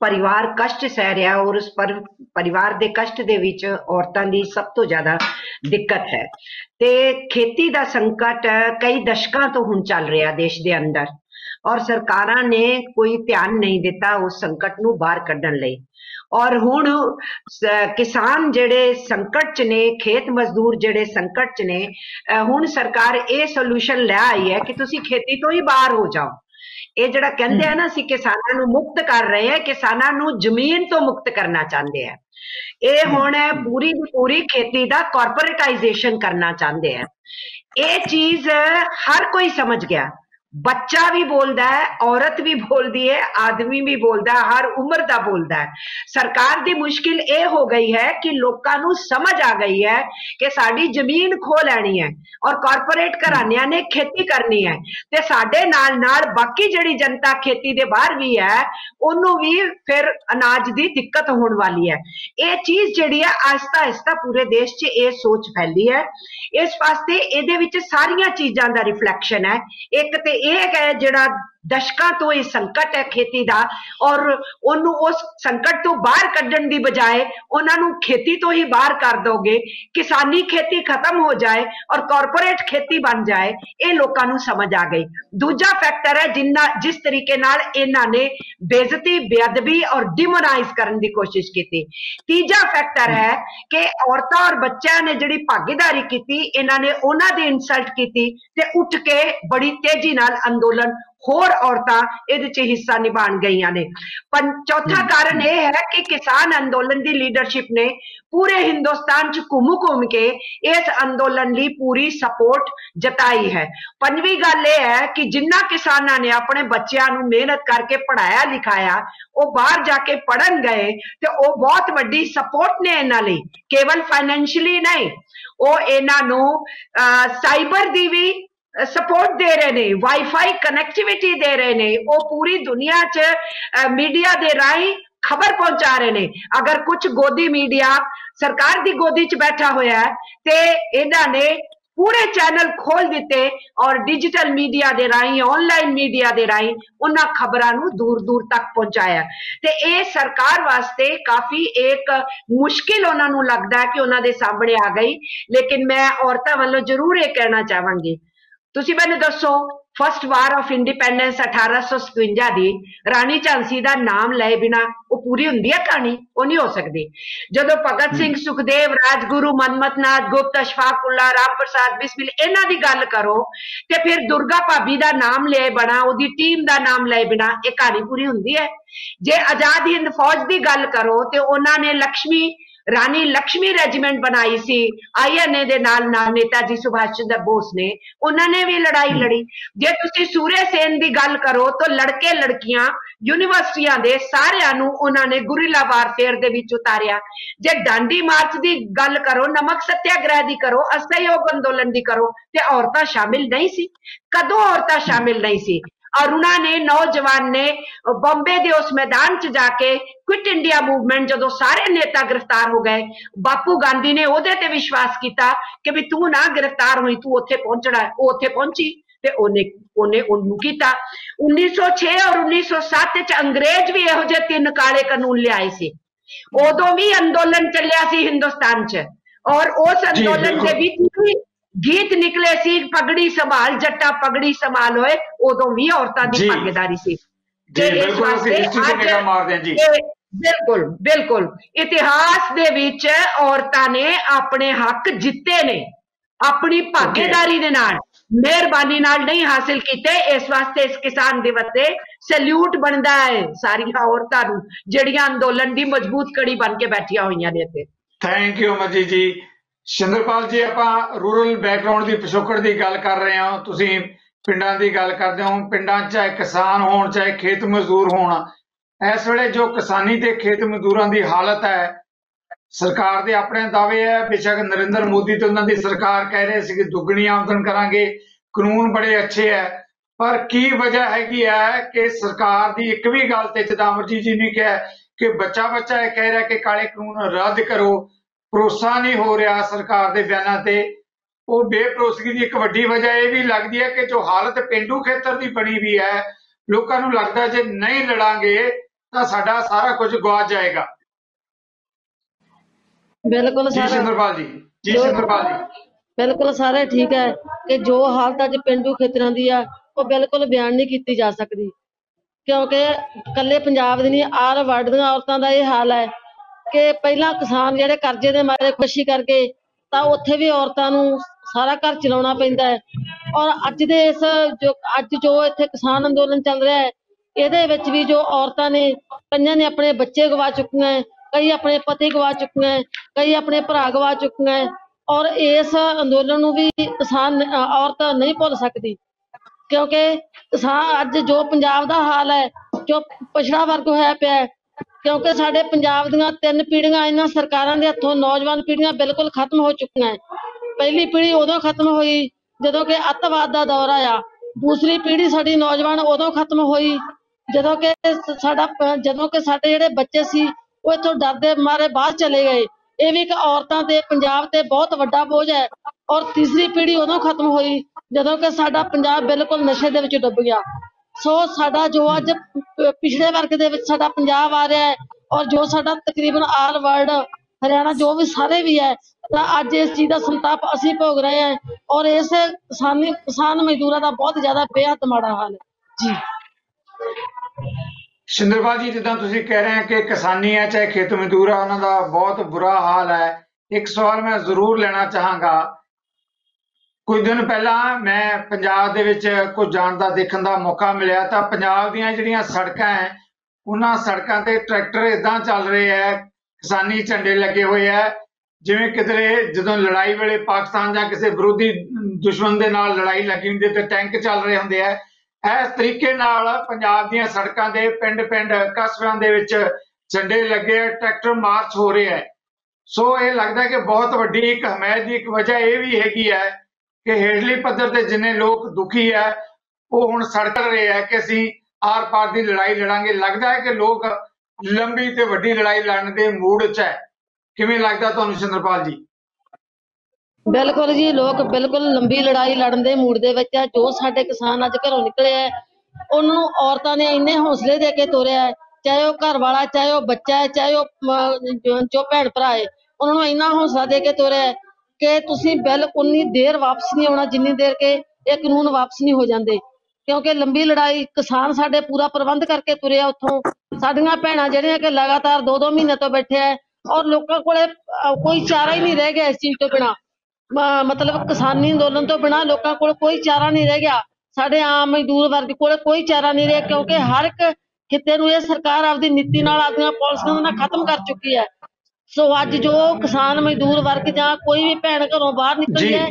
परिवार कष्ट सह रहा और उस परिवार दे कष्ट दे विच औरतां दी सब तो ज्यादा दिक्कत है। ते खेती दा संकट कई दशकां तो हुण चल रहा देश दे अंदर और सरकारां ने कोई ध्यान नहीं दिता उस संकट नूं बाहर कड्ढण लई। और हुण किसान जेड़े संकट च ने, खेत मजदूर जेड़े संकट च ने, हुण सरकार ये सोल्यूशन लै आई है कि तुसी खेती तो ही बाहर हो जाओ। ये जड़ा कहंदे हैं ना असीं किसानां नूं मुक्त कर रहे हैं, किसानां नूं जमीन तो मुक्त करना चाहते हैं। ये हुण पूरी दी पूरी खेती दा कॉर्पोरेटाइजेशन करना चाहते हैं। ये चीज हर कोई समझ गया, बच्चा भी बोलता है, औरत भी बोलती है, आदमी भी बोलता है, हर उम्र का बोलता है। सरकार की मुश्किल ये हो गई है कि लोगों को समझ आ गई है कि साड़ी जमीन खो लैनी है और कॉर्पोरेट घरानियां ने खेती करनी है ते साडे नाल नाल बाकी जिहड़ी जनता खेती दे बाहर भी है उन्हों भी फिर अनाज की दिक्कत होने वाली है। ये चीज जिहड़ी है आहिस्ता आहिस्ता पूरे देश च ये सोच फैली है। इस वास्ते इहदे विच सारियां चीज़ां दा रिफ्लैक्शन है। एक ते एक है जिहड़ा दशकां तो ये संकट है खेती दा और उन्होंने उस संकट तो बाहर कड्ढण दी बजाय उन्होंने खेती तो ही बाहर कर दोगे, किसानी खेती खत्म हो जाए और कॉर्पोरेट खेती बन जाए, ये लोगों को समझ आ गई। दूजा फैक्टर है जिस तरीके नाल इन्हां ने बेइज्जती, बेअदबी और डिमोनाइज करने की कोशिश की। तीजा फैक्टर है कि औरतां और बच्चों ने जिहड़ी भागीदारी की, इन्हां ने उन्हां दी इंसल्ट की ते उठ के बड़ी तेजी नाल अंदोलन होर औरतां इहदे च हिस्सा निभाण गईयां ने। चौथा कारण यह है कि किसान अंदोलन की लीडरशिप ने पूरे हिंदुस्तान च घूम के इस अंदोलन ली पूरी सपोर्ट जताई है। पंजवीं गल यह है कि जिन्ना किसानां ने अपने बच्चों नूं मेहनत करके पढ़ाया लिखाया वो बाहर जाके पढ़न गए ते वो बहुत वड्डी सपोर्ट ने इन्हां लई, केवल फाइनैंशियली नहीं, वो इन्हां नूं साइबर दी भी सपोर्ट दे रहे ने, वाईफाई कनैक्टिविटी दे रहे ने, वो पूरी दुनिया च मीडिया दे राही खबर पहुंचा रहे ने। अगर कुछ गोदी मीडिया सरकार दी गोदी च बैठा होया है ते इन्हां ने पूरे चैनल खोल दिते और डिजिटल मीडिया दे राही, ऑनलाइन मीडिया दे राही उन्हां खबरां नूं दूर दूर तक पहुंचाया। ते ये सरकार वास्ते काफी एक मुश्किल उन्हां नूं लगदा है कि उन्हां दे सामने आ गई। लेकिन मैं औरतां वालों जरूर ये कहना चाहांगी, तुसी मैनूं दसो फर्स्ट वार ऑफ इंडिपेंडेंस 1857 दी रानी झांसी दा नाम लए बिना वो पूरी हुंदी है कहानी? वो नहीं हो सकती। जदों भगत सिंह, सुखदेव, राजगुरु, मनमथ नाथ गुप्त, अशफाक उल्ला, राम प्रसाद बिस्मिल इन्हां दी गल करो ते फिर दुर्गा भाभी दा नाम लए बिना, ओदी टीम दा नाम लए बिना ये कहानी पूरी हुंदी है? जे आजाद हिंद फौज दी गल करो ते उन्हां ने रानी लक्ष्मी रेजिमेंट बनाई सी, INA दे नाल नाल नेताजी सुभाष चंद्र बोस ने उन्होंने भी लड़ाई लड़ी। जे तुसी सूर्य सेन दी गल करो तो लड़के लड़कियां यूनिवर्सिटियां दे सारियां नूं उन्होंने गुरिल्ला वारफेयर दे विच उतारिया। जे डांडी मार्च दी गल करो, नमक सत्याग्रह दी करो, असहयोग अंदोलन दी करो ते औरतां शामिल नहीं सी। कदों औरतां शामिल नहीं सी? अरुणा ने, नौजवान ने बॉम्बे दे उस मैदान च जाके क्विट इंडिया मूवमेंट जदों सारे नेता गिरफ्तार हो गए, बापू गांधी ने ओदे ते विश्वास किया कि भी तू ना गिरफ्तार हुई, तू उत्थे पहुंचना है। वो उत्थे पहुंची ते ओने उन्नू कीता। 1906 और 1907 च अंग्रेज भी इहो जे 3 काले कानून लियाए सी। उदों भी अंदोलन चलिया सी हिंदुस्तान च और उस अंदोलन दे विच गीत निकले सी, पगड़ी संभाल जट्टा पगड़ी संभाल होए, उदों भी औरतां दी भागीदारी सी। बिल्कुल बिल्कुल इतिहास दे विच औरतां ने अपने हक जिते ने, अपनी भागीदारी दे नाल, मेहरबानी नाल नहीं हासिल कीते। इस वास्ते इस किसान दिवस ते सैल्यूट बनदा है सारियां औरतां नूं जिहड़ियां अंदोलन दी मजबूत कड़ी बन के बैठियां होईयां ने। थैंक यू मजी जी। ਸ਼ਿੰਦਰਪਾਲ ਜੀ, ਆਪਾਂ ਰੂਰਲ ਬੈਕਗ੍ਰਾਉਂਡ ਦੀ ਪਿਛੋਕੜ ਦੀ ਗੱਲ ਕਰ ਰਹੇ ਹਾਂ। ਤੁਸੀਂ ਪਿੰਡਾਂ ਦੀ ਗੱਲ ਕਰਦੇ ਹੋ। ਪਿੰਡਾਂ 'ਚ ਚਾਹੇ ਕਿਸਾਨ ਹੋਣ ਚਾਹੇ ਖੇਤ ਮਜ਼ਦੂਰ ਹੋਣ, ਇਸ ਵੇਲੇ ਜੋ ਕਿਸਾਨੀ ਤੇ ਖੇਤ ਮਜ਼ਦੂਰਾਂ ਦੀ ਹਾਲਤ ਹੈ, ਸਰਕਾਰ ਦੇ ਆਪਣੇ ਦਾਅਵੇ ਹੈ, ਬੇਸ਼ੱਕ ਨਰਿੰਦਰ ਮੋਦੀ ਤੇ ਉਹਨਾਂ ਦੀ ਸਰਕਾਰ ਕਹਿ ਰਹੇ ਸੀ ਕਿ ਦੁੱਗਣੀ ਆਮਦਨ ਕਰਾਂਗੇ, ਕਾਨੂੰਨ ਬੜੇ ਅੱਛੇ ਹੈ, ਪਰ ਕੀ ਵਜ੍ਹਾ ਹੈਗੀ ਹੈ ਕਿ ਸਰਕਾਰ ਦੀ ਇੱਕ ਵੀ ਗੱਲ ਤੇ, ਜਿੱਦਾਂ ਅਮਰਜੀਤ ਜੀ ਨੇ ਕਿਹਾ ਕਿ ਬੱਚਾ ਇਹ ਕਹਿ ਰਿਹਾ ਕਿ ਕਾਲੇ ਕਾਨੂੰਨ ਰੱਦ ਕਰੋ, ਭਰੋਸਾ ਨਹੀਂ ਹੋ ਰਿਹਾ ਸਰਕਾਰ ਦੇ ਬਿਆਨਾਂ ਤੇ। ਉਹ ਬੇਭਰੋਸਗੀ ਦੀ ਇੱਕ ਵੱਡੀ ਵਜ੍ਹਾ ਇਹ ਵੀ ਲੱਗਦੀ ਹੈ ਕਿ ਜੋ ਹਾਲਤ ਪੇਂਡੂ ਖੇਤਰ ਦੀ ਬਣੀ ਵੀ ਹੈ, ਲੋਕਾਂ ਨੂੰ ਲੱਗਦਾ ਜੇ ਨਹੀਂ ਲੜਾਂਗੇ ਤਾਂ ਸਾਡਾ ਸਾਰਾ ਕੁਝ ਗਵਾ ਜਾਏਗਾ। ਬਿਲਕੁਲ ਜੀ ਸਰ, ਸਿੰਦਰਪਾਲ ਜੀ। ਜੀ ਸਿੰਦਰਪਾਲ ਜੀ। ਬਿਲਕੁਲ ਸਾਰੇ ਠੀਕ ਹੈ ਕਿ ਜੋ ਹਾਲਤ ਅੱਜ ਪਿੰਡੂ ਖੇਤਰਾਂ ਦੀ ਆ ਉਹ ਬਿਲਕੁਲ ਬਿਆਨ ਨਹੀਂ ਕੀਤੀ ਜਾ ਸਕਦੀ, ਕਿਉਂਕਿ ਇਕੱਲੇ ਪੰਜਾਬ ਦੀ ਨਹੀਂ, ਆਲ ਵਰਲਡ ਦੀਆਂ ਔਰਤਾਂ ਦਾ ਇਹ ਹਾਲ ਹੈ ਕਿ ਪਹਿਲਾਂ ਕਿਸਾਨ ਜਿਹੜੇ ਕਰਜ਼ੇ ਦੇ ਮਾਰੇ ਖੁਦਕੁਸ਼ੀ ਕਰਕੇ, ਤਾਂ ਉੱਥੇ ਵੀ ਔਰਤਾਂ ਨੂੰ ਸਾਰਾ ਘਰ ਚਲਾਉਣਾ ਪੈਂਦਾ ਹੈ। ਔਰ ਅੱਜ ਦੇ ਇਸ ਜੋ ਇੱਥੇ ਕਿਸਾਨ ਅੰਦੋਲਨ ਚੱਲ ਰਿਹਾ ਹੈ, ਇਹਦੇ ਵਿੱਚ ਵੀ ਜੋ ਔਰਤਾਂ ਨੇ, ਕਈਆਂ ਨੇ ਆਪਣੇ ਬੱਚੇ ਗਵਾ ਚੁੱਕੀਆਂ ਹੈ, ਕਈ ਆਪਣੇ ਪਤੀ ਗਵਾ ਚੁੱਕੀਆਂ ਹੈ, ਕਈ ਆਪਣੇ ਭਰਾ ਗਵਾ ਚੁੱਕੀਆਂ ਹੈ। ਔਰ ਇਸ ਅੰਦੋਲਨ ਨੂੰ ਵੀ ਕਿਸਾਨ ਔਰਤ ਨਹੀਂ ਭੁੱਲ ਸਕਦੀ, ਕਿਉਂਕਿ ਕਿਸਾਨ ਅੱਜ ਜੋ ਪੰਜਾਬ ਦਾ ਹਾਲ ਹੈ, ਜੋ ਪਛੜਾ ਵਰਗ ਹੋਇਆ ਪਿਆ ਹੈ, ਕਿਉਂਕਿ ਸਾਡੇ ਪੰਜਾਬ ਦੀਆਂ 3 ਪੀੜ੍ਹੀਆਂ ਇਹਨਾਂ ਸਰਕਾਰਾਂ ਦੇ ਹੱਥੋਂ, ਨੌਜਵਾਨ ਪੀੜ੍ਹੀਆਂ ਬਿਲਕੁਲ ਖਤਮ ਹੋ ਚੁੱਕੀਆਂ ਹੈ। ਪਹਿਲੀ ਪੀੜ੍ਹੀ ਉਦੋਂ ਖਤਮ ਹੋਈ ਜਦੋਂ ਕਿ ਅੱਤਵਾਦ ਦਾ ਦੌਰ ਆਇਆ। ਦੂਸਰੀ ਪੀੜ੍ਹੀ ਸਾਡੀ ਨੌਜਵਾਨ ਉਦੋਂ ਖਤਮ ਹੋਈ ਜਦੋਂ ਕਿ ਸਾਡੇ ਜਿਹੜੇ ਬੱਚੇ ਸੀ ਉਹ ਇੱਥੋਂ ਡਰਦੇ ਮਾਰੇ ਬਾਹਰ ਚਲੇ ਗਏ। ਇਹ ਵੀ ਇੱਕ ਔਰਤਾਂ ਤੇ ਪੰਜਾਬ ਤੇ ਬਹੁਤ ਵੱਡਾ ਬੋਝ ਹੈ। ਔਰ ਤੀਸਰੀ ਪੀੜ੍ਹੀ ਉਦੋਂ ਖਤਮ ਹੋਈ ਜਦੋਂ ਕਿ ਸਾਡਾ ਪੰਜਾਬ ਬਿਲਕੁਲ ਨਸ਼ੇ ਦੇ ਵਿੱਚ ਡੁੱਬ ਗਿਆ। ਸੋ ਸਾਡਾ ਜੋ ਅੱਜ ਪਿਛੜੇ ਵਰਗ ਦੇ ਵਿੱਚ ਸਾਡਾ ਪੰਜਾਬ ਆ ਰਿਹਾ ਹੈ, ਔਰ ਜੋ ਸਾਡਾ ਤਕਰੀਬਨ ਆਲ ਵਰਲਡ, ਹਰਿਆਣਾ, ਜੋ ਵੀ ਸਾਰੇ ਵੀ ਹੈ, ਤਾਂ ਅੱਜ ਇਸ ਚੀਜ਼ ਦਾ ਸੰਤਾਪ ਅਸੀਂ ਭੋਗ ਰਹੇ ਹਾਂ। ਔਰ ਇਸ ਕਿਸਾਨ ਮਜ਼ਦੂਰਾਂ ਦਾ ਬਹੁਤ ਜ਼ਿਆਦਾ ਬੇਹੱਦ ਮਾੜਾ ਹਾਲ ਹੈ ਜੀ। ਸ਼ਿੰਦਰਪਾਲ ਜੀ, ਜਿੱਦਾਂ ਤੁਸੀਂ ਕਹਿ ਰਹੇ ਹੋ ਕਿ ਕਿਸਾਨੀ ਹੈ ਚਾਹੇ ਖੇਤ ਮਜ਼ਦੂਰ ਆ, ਉਹਨਾਂ ਦਾ ਬਹੁਤ ਬੁਰਾ ਹਾਲ ਹੈ। ਇੱਕ ਸਵਾਲ ਮੈਂ ਜ਼ਰੂਰ ਲੈਣਾ ਚਾਹਾਂਗਾ। ਕੁਝ ਦਿਨ ਪਹਿਲਾਂ ਮੈਂ ਪੰਜਾਬ ਦੇ ਵਿੱਚ ਕੁਝ ਜਾਣ ਦਾ, ਦੇਖਣ ਦਾ ਮੌਕਾ ਮਿਲਿਆ, ਤਾਂ ਪੰਜਾਬ ਦੀਆਂ ਜਿਹੜੀਆਂ ਸੜਕਾਂ ਹੈ, ਉਹਨਾਂ ਸੜਕਾਂ ਤੇ ਟਰੈਕਟਰ ਇਦਾਂ ਚੱਲ ਰਹੇ ਹੈ, ਕਿਸਾਨੀ ਝੰਡੇ ਲੱਗੇ ਹੋਏ ਹੈ, ਜਿਵੇਂ ਕਿਧਰੇ ਜਦੋਂ ਲੜਾਈ ਵੇਲੇ ਪਾਕਿਸਤਾਨ ਜਾਂ ਕਿਸੇ ਵਿਰੋਧੀ ਦੁਸ਼ਮਣ ਦੇ ਨਾਲ ਲੜਾਈ ਲੱਗੀ ਹੁੰਦੀ ਤੇ ਟੈਂਕ ਚੱਲ ਰਹੇ ਹੁੰਦੇ ਹੈ। ਇਸ ਤਰੀਕੇ ਨਾਲ ਪੰਜਾਬ ਦੀਆਂ ਸੜਕਾਂ ਦੇ ਪਿੰਡ ਕਸਬਿਆਂ ਦੇ ਵਿੱਚ ਝੰਡੇ ਲੱਗੇ, ਟਰੈਕਟਰ ਮਾਰਚ ਹੋ ਰਿਹਾ ਹੈ। ਸੋ ਇਹ ਲੱਗਦਾ ਕਿ ਬਹੁਤ ਵੱਡੀ ਇੱਕ ਹਮਾਇਤ ਦੀ ਇੱਕ ਵਜ੍ਹਾ ਇਹ ਵੀ ਹੈਗੀ ਹੈ ਕਿ ਹੇਠਲੀ ਪੱਧਰ ਤੇ ਜਿੰਨੇ ਲੋਕ ਦੁਖੀ ਹੈ, ਉਹ ਹੁਣ ਸੜਕ ਰਹੇ ਹੈ ਕਿ ਅਸੀਂ ਆਰ ਪਾਰ ਦੀ ਲੜਾਈ ਲੜਾਂਗੇ। ਲੱਗਦਾ ਹੈ ਕਿ ਲੋਕ ਲੰਬੀ ਤੇ ਵੱਡੀ ਲੜਾਈ ਲੜਨ ਦੇ ਮੂਡ 'ਚ ਹੈ। ਕਿਵੇਂ ਲੱਗਦਾ ਤੁਹਾਨੂੰ ਸਿੰਦਰਪਾਲ ਜੀ? ਬਿਲਕੁਲ ਜੀ, ਲੋਕ ਬਿਲਕੁਲ ਲੰਬੀ ਲੜਾਈ ਲੜਨ ਦੇ ਮੂਡ ਦੇ ਵਿੱਚ ਆ। ਜੋ ਸਾਡੇ ਕਿਸਾਨ ਅੱਜ ਘਰੋਂ ਨਿਕਲੇ ਹੈ, ਉਹਨਾਂ ਨੂੰ ਔਰਤਾਂ ਨੇ ਇੰਨੇ ਹੌਸਲੇ ਦੇ ਕੇ ਤੋਰਿਆ ਹੈ, ਚਾਹੇ ਉਹ ਘਰ ਵਾਲਾ, ਚਾਹੇ ਉਹ ਬੱਚਾ ਹੈ, ਚਾਹੇ ਉਹ ਜੋ ਭੈਣ ਭਰਾ ਹੈ, ਉਹਨਾਂ ਨੂੰ ਇੰਨਾ ਹੌਸਲਾ ਦੇ ਕੇ ਤੋਰਿਆ ਹੈ ਕਿ ਤੁਸੀਂ ਬਿਲਕੁਲ ਉਨੀ ਦੇਰ ਵਾਪਸ ਨਹੀਂ ਆਉਣਾ ਜਿੰਨੀ ਦੇਰ ਕਿ ਇਹ ਕਾਨੂੰਨ ਵਾਪਸ ਨਹੀਂ ਹੋ ਜਾਂਦੇ। ਕਿਉਂਕਿ ਲੰਬੀ ਲੜਾਈ ਕਿਸਾਨ ਸਾਡੇ ਪੂਰਾ ਪ੍ਰਬੰਧ ਕਰਕੇ ਤੁਰਿਆ ਉੱਥੋਂ। ਸਾਡੀਆਂ ਭੈਣਾਂ ਜਿਹੜੀਆਂ ਕਿ ਲਗਾਤਾਰ 2-2 ਮਹੀਨੇ ਤੋਂ ਬੈਠੇ ਹੈ, ਔਰ ਲੋਕਾਂ ਕੋਲੇ ਕੋਈ ਚਾਰਾ ਹੀ ਨਹੀਂ ਰਹਿ ਗਿਆ ਇਸ ਚੀਜ਼ ਤੋਂ ਬਿਨਾਂ। ਮਤਲਬ ਕਿਸਾਨੀ ਅੰਦੋਲਨ ਤੋਂ ਬਿਨਾਂ ਲੋਕਾਂ ਕੋਲ ਕੋਈ ਚਾਰਾ ਨਹੀਂ ਰਹਿ ਗਿਆ। ਸਾਡੇ ਆਮ ਮਜ਼ਦੂਰ ਵਰਗ ਕੋਲ ਕੋਈ ਚਾਰਾ ਨਹੀਂ ਰਿਹਾ, ਕਿਉਂਕਿ ਹਰ ਇੱਕ ਖਿੱਤੇ ਨੂੰ ਇਹ ਸਰਕਾਰ ਆਪਦੀ ਨੀਤੀ ਨਾਲ, ਆਪਦੀਆਂ ਪਾਲਿਸੀਆਂ ਨਾਲ ਖਤਮ ਕਰ ਚੁੱਕੀ ਹੈ। ਸੋ ਅੱਜ ਜੋ ਕਿਸਾਨ ਮਜ਼ਦੂਰ ਵਰਗ ਜਾਂ ਕੋਈ ਵੀ ਭੈਣ ਘਰੋਂ ਬਾਹਰ ਨਿਕਲੀ ਹੈ,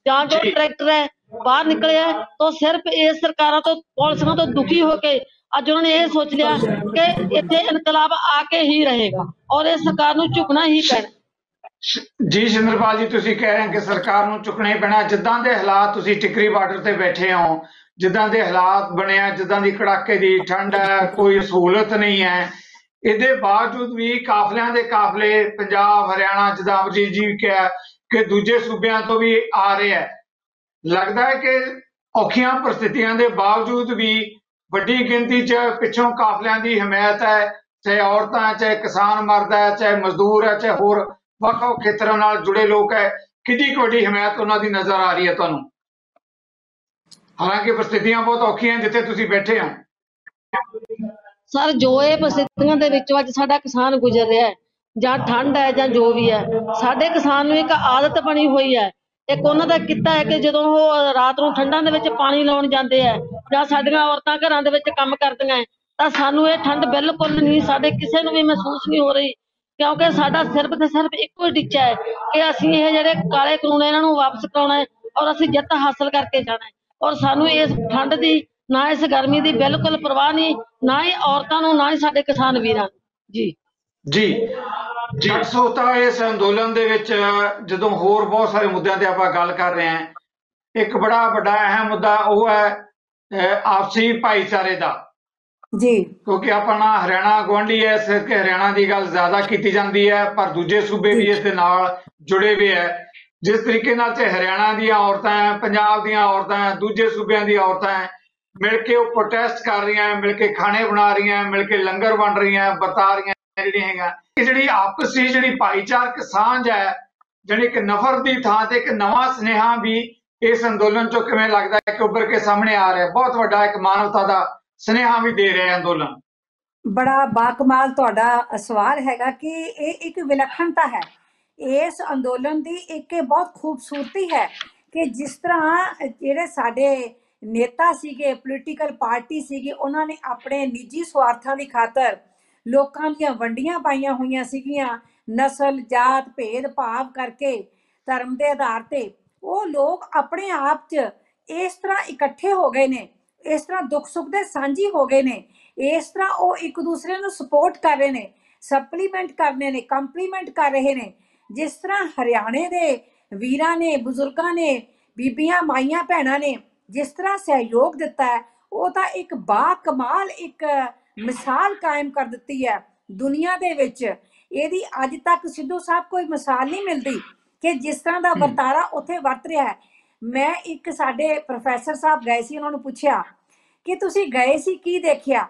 ਜਾਂ ਜੋ ਟਰੈਕਟਰ ਹੈ ਬਾਹਰ ਨਿਕਲਿਆ, ਤਾਂ ਸਿਰਫ ਇਸ ਸਰਕਾਰਾਂ ਤੋਂ, ਪਾਲਿਸੀਆਂ ਤੋਂ ਦੁਖੀ ਹੋ ਕੇ ਅੱਜ ਉਹਨਾਂ ਨੇ ਇਹ ਸੋਚ ਲਿਆ ਕਿ ਇੱਥੇ ਇਨਕਲਾਬ ਆ ਕੇ ਹੀ ਰਹੇਗਾ ਔਰ ਇਹ ਸਰਕਾਰ ਨੂੰ ਝੁਕਣਾ ਹੀ ਪੈਣਾ। ਜੀ ਸਿੰਦਰਪਾਲ ਜੀ, ਤੁਸੀਂ ਕਹਿ ਰਹੇ ਹੋ ਕਿ ਸਰਕਾਰ ਨੂੰ ਚੁੱਕਣਾ ਹੀ ਪੈਣਾ। ਜਿੱਦਾਂ ਦੇ ਹਾਲਾਤ, ਤੁਸੀਂ ਟਿਕਰੀ ਬਾਰਡਰ ਤੇ ਬੈਠੇ ਹੋ, ਜਿੱਦਾਂ ਦੇ ਹਾਲਾਤ ਬਣਿਆ, ਜਿੱਦਾਂ ਦੀ ਕੜਾਕੇ ਦੀ ਠੰਡ ਹੈ, ਕੋਈ ਸਹੂਲਤ ਨਹੀਂ ਹੈ, ਇਹਦੇ ਬਾਵਜੂਦ ਵੀ ਕਾਫਲਿਆਂ ਦੇ ਕਾਫਲੇ ਪੰਜਾਬ, ਹਰਿਆਣਾ, ਜਿੱਦਾਂ ਅਮਰਜੀਤ ਜੀ ਕਿਹਾ ਕਿ ਦੂਜੇ ਸੂਬਿਆਂ ਤੋਂ ਵੀ ਆ ਰਹੇ ਹੈ। ਲੱਗਦਾ ਹੈ ਕਿ ਔਖੀਆਂ ਪ੍ਰਸਥਿਤੀਆਂ ਦੇ ਬਾਵਜੂਦ ਵੀ ਵੱਡੀ ਗਿਣਤੀ 'ਚ ਪਿੱਛੋਂ ਕਾਫਲਿਆਂ ਦੀ ਹਮਾਇਤ ਹੈ, ਚਾਹੇ ਔਰਤਾਂ, ਚਾਹੇ ਕਿਸਾਨ ਮਰਦ ਹੈ, ਚਾਹੇ ਮਜ਼ਦੂਰ ਹੈ, ਚਾਹੇ ਹੋਰ ਵੱਖ-ਵੱਖ ਖੇਤਰਾਂ ਨਾਲ ਜੁੜੇ ਲੋਕ ਹੈ। ਕਿੰਨੀ ਕੁ ਵੱਡੀ ਹਮਾਇਤ ਉਹਨਾਂ ਦੀ ਨਜ਼ਰ ਆ ਰਹੀ ਹੈ ਤੁਹਾਨੂੰ? ਹਾਲਾਂਕਿ ਪ੍ਰਸਥਿਤੀਆਂ ਬਹੁਤ ਔਖੀਆਂ ਜਿੱਥੇ ਤੁਸੀਂ ਬੈਠੇ ਹੋ। ਸਰ, ਜੋ ਇਹ ਪ੍ਰਸਥਿਤੀਆਂ ਦੇ ਵਿੱਚੋਂ ਅੱਜ ਸਾਡਾ ਕਿਸਾਨ ਗੁਜ਼ਰ ਰਿਹਾ ਹੈ, ਜਾਂ ਠੰਡ ਹੈ ਜਾਂ ਜੋ ਵੀ ਹੈ, ਸਾਡੇ ਕਿਸਾਨ ਨੂੰ ਇੱਕ ਆਦਤ ਬਣੀ ਹੋਈ ਹੈ। ਇੱਕ ਉਹਨਾਂ ਦਾ ਕਿੱਤਾ ਹੈ ਕਿ ਜਦੋਂ ਉਹ ਰਾਤ ਨੂੰ ਠੰਡਾਂ ਦੇ ਵਿੱਚ ਪਾਣੀ ਲਾਉਣ ਜਾਂਦੇ ਹੈ, ਜਾਂ ਸਾਡੀਆਂ ਔਰਤਾਂ ਘਰਾਂ ਦੇ ਵਿੱਚ ਕੰਮ ਕਰਦੀਆਂ ਹੈ, ਤਾਂ ਸਾਨੂੰ ਇਹ ਠੰਡ ਬਿਲਕੁਲ ਨਹੀਂ, ਸਾਡੇ ਕਿਸੇ ਨੂੰ ਵੀ ਮਹਿਸੂਸ ਨਹੀਂ ਹੋ ਰਹੀ क्योंकि साडा सिर्फ ते सिर्फ इक्को ही टीचा है कि असीं ये जिहड़े काले कानून इन्हां नूं वापस कराउणा है और असीं जिੱਤ हासिल करके जाना है। और सानूं इस ठंड दी ना इस गर्मी दी बिल्कुल परवाह नहीं, ना ही औरतां नूं, ना ही साडे किसान वीरां नूं। जी ਜੀ ਜੱਟ ਸੋਤਾ ਇਸ ਅੰਦੋਲਨ ਦੇ ਵਿੱਚ ਜਦੋਂ ਹੋਰ ਬਹੁਤ ਸਾਰੇ ਮੁੱਦਿਆਂ ਤੇ ਆਪਾਂ ਗੱਲ ਕਰ ਰਹੇ ਹਾਂ, ਇੱਕ ਬੜਾ ਵੱਡਾ ਅਹਿਮ ਮੁੱਦਾ ਉਹ ਹੈ ਆਪਸੀ ਭਾਈਚਾਰੇ ਦਾ। ਜੀ ਕਿਉਂਕਿ ਆਪਣਾ ਹਰਿਆਣਾ ਗੁਆਂਢੀ ਹੈ, ਇਸ ਕਰਕੇ ਹਰਿਆਣਾ ਦੀ ਗੱਲ ਜ਼ਿਆਦਾ ਕੀਤੀ ਜਾਂਦੀ ਹੈ, ਪਰ ਦੂਜੇ ਸੂਬੇ ਵੀ ਇਸ ਦੇ ਨਾਲ ਜੁੜੇ ਹੋਏ ਹੈ। ਜਿਸ ਤਰੀਕੇ ਨਾਲ ਚਾਹੇ ਹਰਿਆਣਾ ਦੀਆਂ ਔਰਤਾਂ ਹੈ, ਪੰਜਾਬ ਦੀਆਂ ਔਰਤਾਂ ਹੈ, ਦੂਜੇ ਸੂਬਿਆਂ ਦੀਆਂ ਔਰਤਾਂ ਹੈ, ਮਿਲ ਕੇ ਉਹ ਪ੍ਰੋਟੈਸਟ ਕਰ ਰਹੀਆਂ, ਮਿਲ ਕੇ ਖਾਣੇ ਬਣਾ ਰਹੀਆਂ, ਮਿਲ ਕੇ ਲੰਗਰ ਵੰਡ ਰਹੀਆਂ, ਵਰਤਾ ਰਹੀਆਂ ਜਿਹੜੀਆਂ ਹੈਗਾ। ਇਹ ਜਿਹੜੀ ਆਪਸੀ ਜਿਹੜੀ ਭਾਈਚਾਰਕ ਸਾਂਝ ਹੈ, ਜਿਹੜੀ ਇੱਕ ਨਫ਼ਰਤ ਦੀ ਥਾਂ ਤੇ ਇੱਕ ਨਵਾਂ ਸੁਨੇਹਾ ਵੀ ਇਸ ਅੰਦੋਲਨ ਚੋਂ ਕਿਵੇਂ ਲੱਗਦਾ ਹੈ ਕਿ ਉੱਭਰ ਕੇ ਸਾਹਮਣੇ ਆ ਰਿਹਾ। ਬਹੁਤ ਵੱਡਾ ਇੱਕ ਮਾਨਵਤਾ ਦਾ ਸੁਨੇਹਾ ਵੀ ਦੇ ਰਿਹਾ ਅੰਦੋਲਨ। ਬੜਾ ਬਾਕਮਾਲ ਤੁਹਾਡਾ ਸਵਾਲ ਹੈਗਾ ਕਿ ਇਹ ਇੱਕ ਵਿਲੱਖਣਤਾ ਹੈ ਇਸ ਅੰਦੋਲਨ ਦੀ। ਇੱਕ ਬਹੁਤ ਖੂਬਸੂਰਤੀ ਹੈ ਕਿ ਜਿਸ ਤਰ੍ਹਾਂ ਜਿਹੜੇ ਸਾਡੇ ਨੇਤਾ ਸੀਗੇ, ਪੋਲੀਟੀਕਲ ਪਾਰਟੀ ਸੀਗੀ, ਉਹਨਾਂ ਨੇ ਆਪਣੇ ਨਿੱਜੀ ਸਵਾਰਥਾਂ ਦੀ ਖਾਤਰ ਲੋਕਾਂ ਦੀਆਂ ਵੰਡੀਆਂ ਪਾਈਆਂ ਹੋਈਆਂ ਸੀਗੀਆਂ, ਨਸਲ ਜਾਤ ਭੇਦ ਭਾਵ ਕਰਕੇ, ਧਰਮ ਦੇ ਆਧਾਰ ਤੇ। ਉਹ ਲੋਕ ਆਪਣੇ ਆਪ 'ਚ ਇਸ ਤਰ੍ਹਾਂ ਇਕੱਠੇ ਹੋ ਗਏ ਨੇ, ਇਸ ਤਰ੍ਹਾਂ ਦੁੱਖ ਸੁੱਖ ਦੇ ਸਾਂਝੀ ਹੋ ਗਏ ਨੇ, ਇਸ ਤਰ੍ਹਾਂ ਉਹ ਇੱਕ ਦੂਸਰੇ ਨੂੰ ਸਪੋਰਟ ਕਰ ਰਹੇ ਨੇ, ਸਪਲੀਮੈਂਟ ਕਰ ਰਹੇ ਨੇ, ਕੰਪਲੀਮੈਂਟ ਕਰ ਰਹੇ ਨੇ। ਜਿਸ ਤਰ੍ਹਾਂ ਹਰਿਆਣੇ ਦੇ ਵੀਰਾਂ ਨੇ, ਬਜ਼ੁਰਗਾਂ ਨੇ, ਬੀਬੀਆਂ ਮਾਈਆਂ ਭੈਣਾਂ ਨੇ ਜਿਸ ਤਰ੍ਹਾਂ ਸਹਿਯੋਗ ਦਿੱਤਾ ਹੈ, ਉਹ ਤਾਂ ਇੱਕ ਬਾਕਮਾਲ ਇੱਕ ਮਿਸਾਲ ਕਾਇਮ ਕਰ ਦਿੱਤੀ ਹੈ ਦੁਨੀਆ ਦੇ ਵਿੱਚ। ਇਹਦੀ ਅੱਜ ਤੱਕ ਸਿੱਧੂ ਸਾਹਿਬ ਕੋਈ ਮਿਸਾਲ ਨਹੀਂ ਮਿਲਦੀ ਕਿ ਜਿਸ ਤਰ੍ਹਾਂ ਦਾ ਵਰਤਾਰਾ ਉੱਥੇ ਵਰਤ ਰਿਹਾ ਹੈ। ਮੈਂ ਇੱਕ ਸਾਡੇ ਪ੍ਰੋਫੈਸਰ ਸਾਹਿਬ ਗਏ ਸੀ, ਉਹਨਾਂ ਨੂੰ ਪੁੱਛਿਆ ਕਿ ਤੁਸੀਂ ਗਏ ਸੀ ਕੀ ਦੇਖਿਆ।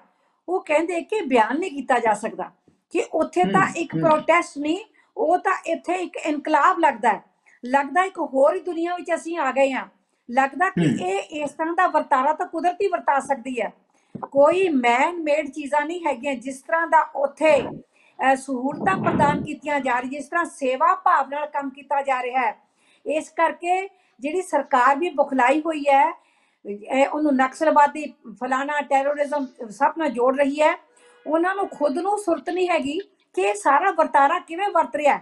ਉਹ ਕਹਿੰਦੇ ਕਿ ਬਿਆਨ ਨਹੀਂ ਕੀਤਾ ਜਾ ਸਕਦਾ ਕਿ ਉੱਥੇ ਤਾਂ ਇੱਕ ਪ੍ਰੋਟੈਸਟ ਨਹੀਂ, ਉਹ ਤਾਂ ਇੱਥੇ ਇੱਕ ਇਨਕਲਾਬ ਲੱਗਦਾ ਹੈ। ਲੱਗਦਾ ਇੱਕ ਹੋਰ ਹੀ ਦੁਨੀਆ ਵਿੱਚ ਅਸੀਂ ਆ ਗਏ ਹਾਂ। ਲੱਗਦਾ ਕਿ ਇਹ ਇਸ ਤਰ੍ਹਾਂ ਦਾ ਵਰਤਾਰਾ ਤਾਂ ਕੁਦਰਤੀ ਵਰਤਾ ਸਕਦੀ ਹੈ, ਕੋਈ ਮੈਨ ਮੇਡ ਚੀਜ਼ਾਂ ਨਹੀਂ ਹੈਗੀਆਂ। ਜਿਸ ਤਰ੍ਹਾਂ ਦਾ ਉੱਥੇ ਸਹੂਲਤਾਂ ਪ੍ਰਦਾਨ ਕੀਤੀਆਂ ਜਾ ਰਹੀਆਂ, ਜਿਸ ਤਰ੍ਹਾਂ ਸੇਵਾ ਭਾਵ ਨਾਲ ਕੰਮ ਕੀਤਾ ਜਾ ਰਿਹਾ ਹੈ, ਇਸ ਕਰਕੇ ਜਿਹੜੀ ਸਰਕਾਰ ਵੀ ਬੁਖਲਾਈ ਹੋਈ ਹੈ, ਉਹਨੂੰ ਨਕਸਲਵਾਦੀ ਫਲਾਣਾ ਟੈਰੋਰਿਜ਼ਮ ਸਭ ਨਾਲ ਜੋੜ ਰਹੀ ਹੈ। ਉਹਨਾਂ ਨੂੰ ਖੁਦ ਨੂੰ ਸੁਰਤ ਨਹੀਂ ਹੈਗੀ ਕਿ ਇਹ ਸਾਰਾ ਵਰਤਾਰਾ ਕਿਵੇਂ ਵਰਤ ਰਿਹਾ।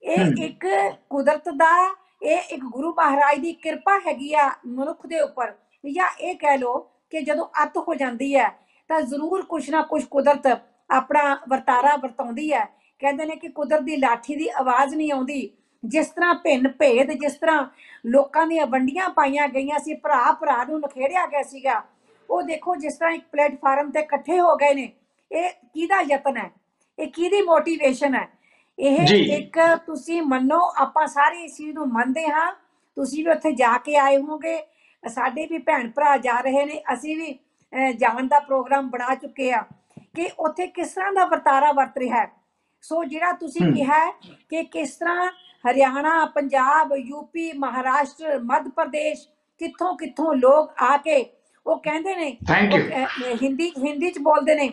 ਇਹ ਇੱਕ ਕੁਦਰਤ ਦਾ, ਇਹ ਇੱਕ ਗੁਰੂ ਮਹਾਰਾਜ ਦੀ ਕਿਰਪਾ ਹੈਗੀ ਆ ਮਨੁੱਖ ਦੇ ਉੱਪਰ। ਜਾਂ ਇਹ ਕਹਿ ਲਓ ਕਿ ਜਦੋਂ ਅੱਤ ਹੋ ਜਾਂਦੀ ਹੈ ਤਾਂ ਜ਼ਰੂਰ ਕੁਛ ਨਾ ਕੁਛ ਕੁਦਰਤ ਆਪਣਾ ਵਰਤਾਰਾ ਵਰਤਾਉਂਦੀ ਹੈ। ਕਹਿੰਦੇ ਨੇ ਕਿ ਕੁਦਰਤ ਦੀ ਲਾਠੀ ਦੀ ਆਵਾਜ਼ ਨਹੀਂ ਆਉਂਦੀ। ਜਿਸ ਤਰ੍ਹਾਂ ਭਿੰਨ ਭੇਦ, ਜਿਸ ਤਰ੍ਹਾਂ ਲੋਕਾਂ ਦੀਆਂ ਵੰਡੀਆਂ ਪਾਈਆਂ ਗਈਆਂ ਸੀ, ਭਰਾ ਭਰਾ ਨੂੰ ਨਖੇੜਿਆ ਗਿਆ ਸੀਗਾ, ਉਹ ਦੇਖੋ ਜਿਸ ਤਰ੍ਹਾਂ ਇੱਕ ਪਲੇਟਫਾਰਮ ਤੇ ਇਕੱਠੇ ਹੋ ਗਏ ਨੇ। ਇਹ ਕਿਹਦਾ ਯਤਨ ਹੈ, ਇਹ ਕਿਹਦੀ ਮੋਟੀਵੇਸ਼ਨ ਹੈ? ਇਹ ਇੱਕ ਤੁਸੀਂ ਮੰਨੋ, ਆਪਾਂ ਸਾਰੇ ਇਸ ਚੀਜ਼ ਨੂੰ ਮੰਨਦੇ ਹਾਂ। ਤੁਸੀਂ ਵੀ ਉੱਥੇ ਜਾ ਕੇ ਆਏ ਹੋਵੋਗੇ, ਸਾਡੇ ਵੀ ਭੈਣ ਭਰਾ ਜਾ ਰਹੇ ਨੇ, ਅਸੀਂ ਵੀ ਜਾਣ ਦਾ ਪ੍ਰੋਗਰਾਮ ਬਣਾ ਚੁੱਕੇ ਆ ਕਿ ਉੱਥੇ ਕਿਸ ਤਰ੍ਹਾਂ ਦਾ ਵਰਤਾਰਾ ਵਰਤ ਰਿਹਾ ਹੈ। ਸੋ ਜਿਹੜਾ ਤੁਸੀਂ ਕਿਹਾ ਕਿ ਕਿਸ ਤਰ੍ਹਾਂ ਹਰਿਆਣਾ, ਪੰਜਾਬ, ਯੂਪੀ, ਮਹਾਰਾਸ਼ਟਰ, ਮੱਧ ਪ੍ਰਦੇਸ਼, ਕਿੱਥੋਂ ਕਿੱਥੋਂ ਲੋਕ ਆ ਕੇ ਉਹ ਕਹਿੰਦੇ ਨੇ, हिंदी च बोलते ने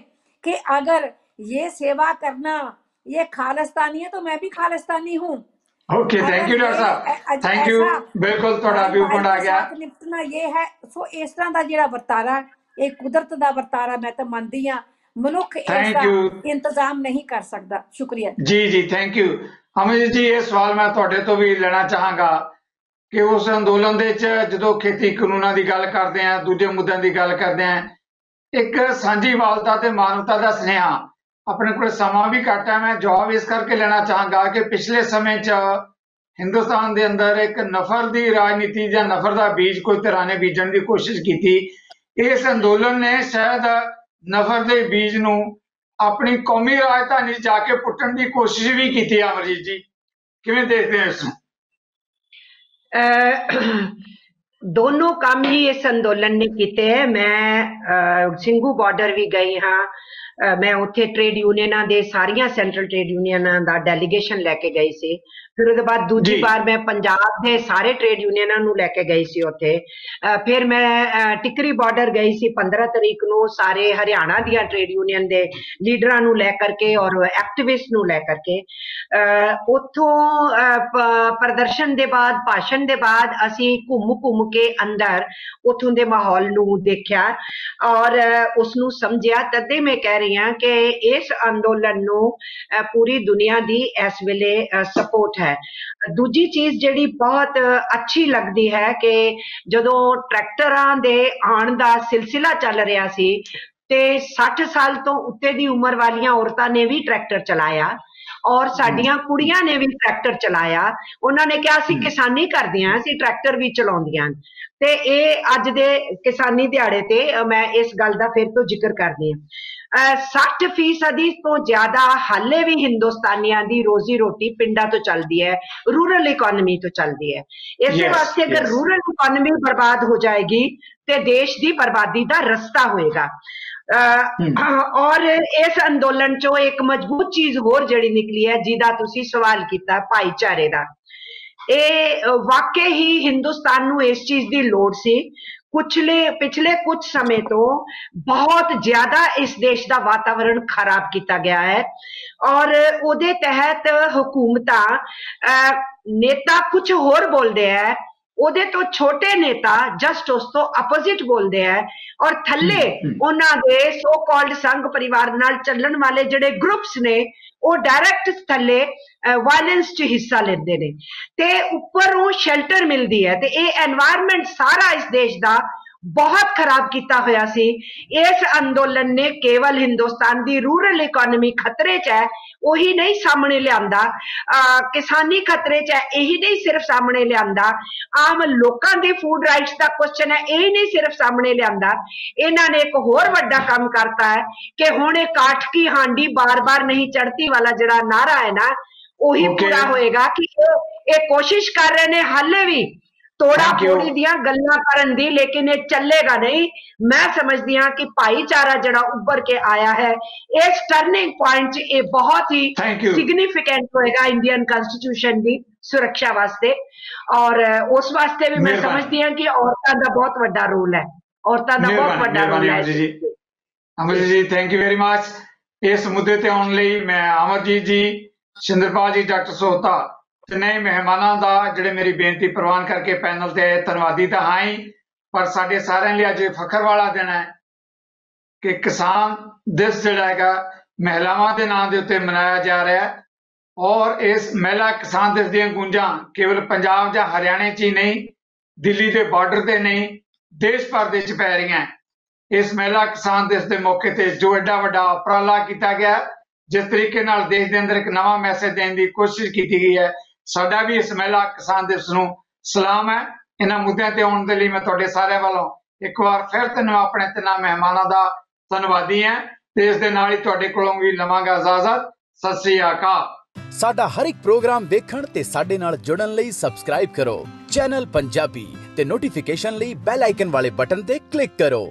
कि अगर ये सेवा करना ये खालिस्तानी है तो मैं भी खालिस्तानी हूँ। ओके, थैंक यू डॉक्टर साहब, थैंक यू। बिल्कुल थोड़ा व्यू पॉइंट आ गया। निपटना ये है। सो इस तरह का जिहड़ा वरतारा, ये कुदरत का वरतारा मैं तो मानती हाँ, मनुख इसका इंतजाम नहीं कर सकता। शुक्रिया जी जी, थैंक यू। अमित जी, ये सवाल मैं तुहाडे तो भी लेना चाहांगा कि उस अंदोलन दे विच जदों खेती कानूनां दी गल करदे हां, दूजे मुद्दਿਆਂ ਦੀ ਗੱਲ ਕਰਦੇ हां, एक सांझीवालता ते मानवता का स्नेहा। अपने को समा भी घट है, मैं जवाब इस करके लेना चाहांगा कि पिछले समय च हिंदुस्तान के अंदर एक नफरत की राजनीति या नफरत का बीज कोई तरह ने बीजन की कोशिश की। इस अंदोलन ने शायद नफरत के बीज नूं अपनी कौमी राजधानी जाके पुट्टण की कोशिश भी की। अमरजीत जी, किवें देखते हैं इसनूं? दोनों काम ही इस अंदोलन ने किए है। मैं ਸਿੰਘੂ बॉर्डर भी गई हाँ, मैं उत्थे ट्रेड यूनियन दे सारिया सेंट्रल ट्रेड यूनियन का डेलीगेशन लैके गई सी। ਫਿਰ ਉਹਦੇ ਬਾਅਦ ਦੂਜੀ ਜੀ। ਵਾਰ ਮੈਂ ਪੰਜਾਬ ਦੇ ਸਾਰੇ ਟ੍ਰੇਡ ਯੂਨੀਅਨਾਂ ਨੂੰ ਲੈ ਕੇ ਗਈ ਸੀ ਉੱਥੇ। ਫਿਰ ਮੈਂ ਟਿਕਰੀ ਬਾਰਡਰ ਗਈ ਸੀ 15 ਤਰੀਕ ਨੂੰ, ਸਾਰੇ ਹਰਿਆਣਾ ਦੀਆਂ ਟ੍ਰੇਡ ਯੂਨੀਅਨ ਦੇ ਲੀਡਰਾਂ ਨੂੰ ਲੈ ਕਰਕੇ ਔਰ ਐਕਟਿਵਿਸਟ ਨੂੰ ਲੈ ਕਰਕੇ। ਉੱਥੋਂ ਪ੍ਰਦਰਸ਼ਨ ਦੇ ਬਾਅਦ, ਭਾਸ਼ਣ ਦੇ ਬਾਅਦ ਅਸੀਂ ਘੁੰਮ ਕੇ ਅੰਦਰ ਉੱਥੋਂ ਦੇ ਮਾਹੌਲ ਨੂੰ ਦੇਖਿਆ ਔਰ ਉਸ ਨੂੰ ਸਮਝਿਆ। ਤਦੇ ਮੈਂ ਕਹਿ ਰਹੀ ਹਾਂ ਕਿ ਇਸ ਅੰਦੋਲਨ ਨੂੰ ਪੂਰੀ ਦੁਨੀਆ ਦੀ ਇਸ ਵੇਲੇ ਸਪੋਰਟ ਹੈ। ਦੂਜੀ ਚੀਜ਼ ਜਿਹੜੀ ਬਹੁਤ ਅੱਛੀ ਲੱਗਦੀ ਹੈ ਕਿ ਜਦੋਂ ਟਰੈਕਟਰਾਂ ਦੇ ਆਉਣ ਦਾ ਸਿਲਸਿਲਾ ਚੱਲ ਰਿਹਾ ਸੀ ਤੇ 60 ਸਾਲ ਤੋਂ ਉੱਤੇ ਦੀ ਉਮਰ ਵਾਲੀਆਂ ਔਰਤਾਂ ਨੇ ਵੀ ਟਰੈਕਟਰ ਚਲਾਇਆ ਔਰ ਸਾਡੀਆਂ ਕੁੜੀਆਂ ਨੇ ਵੀ ਟਰੈਕਟਰ ਚਲਾਇਆ। ਉਹਨਾਂ ਨੇ ਕਿਹਾ ਅਸੀਂ ਕਿਸਾਨੀ ਕਰਦੀਆਂ, ਅਸੀਂ ਟਰੈਕਟਰ ਵੀ ਚਲਾਉਂਦੀਆਂ। ਤੇ ਇਹ ਅੱਜ ਦੇ ਕਿਸਾਨੀ ਦਿਹਾੜੇ ਤੇ ਮੈਂ ਇਸ ਗੱਲ ਦਾ ਫਿਰ ਤੋਂ ਜ਼ਿਕਰ ਕਰਦੀ ਹਾਂ। 60% ਤੋਂ ਜ਼ਿਆਦਾ ਹਾਲੇ ਵੀ ਹਿੰਦੁਸਤਾਨੀਆਂ ਦੀ ਰੋਜ਼ੀ ਰੋਟੀ ਪਿੰਡਾਂ ਤੋਂ ਚੱਲਦੀ ਹੈ, ਰੂਰਲ ਇਕੋਨਮੀ ਤੋਂ ਚੱਲਦੀ ਹੈ। ਇਸੇ ਵਾਸਤੇ ਅਗਰ ਰੂਰਲ ਇਕੋਨਮੀ ਬਰਬਾਦ ਹੋ ਜਾਏਗੀ ਤੇ ਦੇਸ਼ ਦੀ ਬਰਬਾਦੀ ਦਾ ਰਸਤਾ ਹੋਏਗਾ। ਔਰ ਇਸ ਅੰਦੋਲਨ ਚੋਂ ਇੱਕ ਮਜ਼ਬੂਤ ਚੀਜ਼ ਹੋਰ ਜਿਹੜੀ ਨਿਕਲੀ ਹੈ, ਜਿਹਦਾ ਤੁਸੀਂ ਸਵਾਲ ਕੀਤਾ, ਭਾਈਚਾਰੇ ਦਾ। ਇਹ ਵਾਕਈ ਹੀ ਹਿੰਦੁਸਤਾਨ ਨੂੰ ਇਸ ਚੀਜ਼ ਦੀ ਲੋੜ ਸੀ। ਪਿਛਲੇ ਕੁਝ ਸਮੇਂ ਤੋਂ ਬਹੁਤ ਜ਼ਿਆਦਾ ਇਸ ਦੇਸ਼ ਦਾ ਵਾਤਾਵਰਣ ਖਰਾਬ ਕੀਤਾ ਗਿਆ ਹੈ ਔਰ ਉਹਦੇ ਤਹਿਤ ਹੁਕੂਮਤਾਂ, ਨੇਤਾ ਕੁਝ ਹੋਰ ਬੋਲਦੇ ਹੈ, ਉਹਦੇ ਤੋਂ ਛੋਟੇ ਨੇਤਾ ਜਸਟ ਉਸ ਤੋਂ ਆਪੋਜ਼ਿਟ ਬੋਲਦੇ ਹੈ ਔਰ ਥੱਲੇ ਉਹਨਾਂ ਦੇ ਸੋ ਕਾਲਡ ਸੰਘ ਪਰਿਵਾਰ ਨਾਲ ਚੱਲਣ ਵਾਲੇ ਜਿਹੜੇ ਗਰੁੱਪਸ ਨੇ ਉਹ ਡਾਇਰੈਕਟ ਥੱਲੇ ਵਾਇਲੈਂਸ 'ਚ ਹਿੱਸਾ ਲੈਂਦੇ ਨੇ ਤੇ ਉੱਪਰੋਂ ਸ਼ੈਲਟਰ ਮਿਲਦੀ ਹੈ। ਤੇ ਇਹ ਐਨਵਾਇਰਨਮੈਂਟ ਸਾਰਾ ਇਸ ਦੇਸ਼ ਦਾ ਬਹੁਤ ਖਰਾਬ ਕੀਤਾ ਹੋਇਆ ਸੀ। ਇਸ ਅੰਦੋਲਨ ਨੇ ਕੇਵਲ ਹਿੰਦੁਸਤਾਨ ਦੀ ਰੂਰਲ ਇਕੋਨਮੀ ਖਤਰੇ 'ਚ ਹੈ ਉਹੀ ਨਹੀਂ ਸਾਹਮਣੇ ਲਿਆਂਦਾ, ਕਿਸਾਨੀ ਖਤਰੇ 'ਚ ਹੈ ਇਹੀ ਨਹੀਂ ਸਿਰਫ ਸਾਹਮਣੇ ਲਿਆਂਦਾ, ਆਮ ਲੋਕਾਂ ਦੇ ਫੂਡ ਰਾਈਟਸ ਦਾ ਕੁਐਸਚਨ ਹੈ ਇਹ ਨਹੀਂ ਸਿਰਫ ਸਾਹਮਣੇ ਲਿਆਂਦਾ। ਇਹਨਾਂ ਨੇ ਇੱਕ ਹੋਰ ਵੱਡਾ ਕੰਮ ਕਰਤਾ ਹੈ ਕਿ ਹੁਣ ਇਹ ਕਾਠ ਕੀ ਹਾਂਡੀ ਬਾਰ-ਬਾਰ ਨਹੀਂ ਚੜ੍ਹਤੀ ਵਾਲਾ ਜਿਹੜਾ ਨਾਰਾ ਹੈ ਨਾ, ਉਹੀ ਪੂਰਾ ਹੋਏਗਾ ਕਿ ਇਹ ਕੋਸ਼ਿਸ਼ ਕਰ ਰਹੇ ਨੇ ਹਾਲੇ ਵੀ ਤੋੜਾ ਫੋੜੀ ਦੀਆਂ ਗੱਲਾਂ ਕਰਨ ਦੀ, ਲੇਕਿਨ ਇਹ ਚੱਲੇਗਾ ਨਹੀਂ। ਮੈਂ ਸਮਝਦੀ ਹਾਂ ਕਿ ਭਾਈਚਾਰਾ ਜਿਹੜਾ ਉੱਭਰ ਕੇ ਆਇਆ ਹੈ ਇਸ ਟਰਨਿੰਗ ਪੁਆਇੰਟ 'ਚ ਇਹ ਬਹੁਤ ਹੀ ਸਿਗਨੀਫਿਕੈਂਟ ਹੋਏਗਾ ਇੰਡੀਅਨ ਕਨਸਟੀਟਿਊਸ਼ਨ ਦੀ ਸੁਰੱਖਿਆ ਵਾਸਤੇ ਔਰ ਉਸ ਵਾਸਤੇ ਵੀ ਮੈਂ ਸਮਝਦੀ ਹਾਂ ਕਿ ਔਰਤਾਂ ਦਾ ਬਹੁਤ ਵੱਡਾ ਰੋਲ ਹੈ। ਔਰਤਾਂ ਦਾ ਬਹੁਤ ਵੱਡਾ ਰੋਲ ਹੈ। ਅਮਰਜੀਤ ਜੀ, ਥੈਂਕ ਯੂ ਵੈਰੀ ਮਚ। ਇਸ ਮੁੱਦੇ ਤੇ ਆਉਣ ਲਈ ਮੈਂ ਅਮਰਜੀਤ ਜੀ, ਸ਼ਿੰਦਰਪਾਲ ਜੀ, ਡਾਕਟਰ ਸੋਹਤਾ ਤਿੰਨੇ ਮਹਿਮਾਨਾਂ ਦਾ ਜਿਹੜੇ ਮੇਰੀ ਬੇਨਤੀ ਪ੍ਰਵਾਨ ਕਰਕੇ ਪੈਨਲ ਤੇ ਧੰਨਵਾਦੀ ਤਾਂ ਹਾਂ ਹੀ, ਪਰ ਸਾਡੇ ਸਾਰਿਆਂ ਲਈ ਅੱਜ ਫਖਰ ਵਾਲਾ ਦਿਨ ਹੈ ਕਿ ਕਿਸਾਨ ਦਿਵਸ ਜਿਹੜਾ ਹੈਗਾ ਮਹਿਲਾਵਾਂ ਦੇ ਨਾਂ ਦੇ ਉੱਤੇ ਮਨਾਇਆ ਜਾ ਰਿਹਾ ਹੈ ਔਰ ਇਸ ਮਹਿਲਾ ਕਿਸਾਨ ਦਿਵਸ ਦੀਆਂ ਗੂੰਜਾਂ ਕੇਵਲ ਪੰਜਾਬ ਜਾਂ ਹਰਿਆਣੇ 'ਚ ਹੀ ਨਹੀਂ, ਦਿੱਲੀ ਦੇ ਬਾਰਡਰ ਤੇ ਨਹੀਂ, ਦੇਸ਼ ਭਰ ਦੇ 'ਚ ਪੈ ਰਹੀਆਂ। ਇਸ ਮਹਿਲਾ ਕਿਸਾਨ ਦਿਵਸ ਦੇ ਮੌਕੇ ਤੇ ਜੋ ਐਡਾ ਵੱਡਾ ਉਪਰਾਲਾ ਕੀਤਾ ਗਿਆ, ਜਿਸ ਤਰੀਕੇ ਨਾਲ ਦੇਸ਼ ਦੇ ਅੰਦਰ ਇੱਕ ਨਵਾਂ ਮੈਸੇਜ ਦੇਣ ਦੀ ਕੋਸ਼ਿਸ਼ ਕੀਤੀ ਗਈ ਹੈ, ਸਾਡਾ ਵੀ ਇਸ ਮਹਿਲਾ ਕਿਸਾਨ ਦਿਵਸ ਨੂੰ ਸਲਾਮ ਹੈ। ਇਹਨਾਂ ਮੁੱਦਿਆਂ ਤੇ ਆਉਣ ਦੇ ਲਈ ਮੈਂ ਤੁਹਾਡੇ ਸਾਰਿਆਂ ਵੱਲੋਂ ਇੱਕ ਵਾਰ ਫਿਰ ਤੋਂ ਆਪਣੇ ਤਿੰਨਾਂ ਮਹਿਮਾਨਾਂ ਦਾ ਧੰਨਵਾਦੀ ਹਾਂ ਤੇ ਇਸ ਦੇ ਨਾਲ ਹੀ ਤੁਹਾਡੇ ਕੋਲੋਂ ਵੀ ਲਵਾਂਗਾ ਇਜਾਜ਼ਤ। ਸਤਿ ਸ੍ਰੀ ਅਕਾਲ। ਸਾਡਾ ਹਰ ਇੱਕ ਪ੍ਰੋਗਰਾਮ ਵੇਖਣ ਤੇ ਸਾਡੇ ਨਾਲ ਜੁੜਨ ਲਈ ਸਬਸਕ੍ਰਾਈਬ ਕਰੋ ਚੈਨਲ ਪੰਜਾਬੀ ਤੇ ਨੋਟੀਫਿਕੇਸ਼ਨ ਲਈ ਬੈਲ ਆਈਕਨ ਵਾਲੇ ਬਟਨ ਤੇ ਕਲਿੱਕ ਕਰੋ।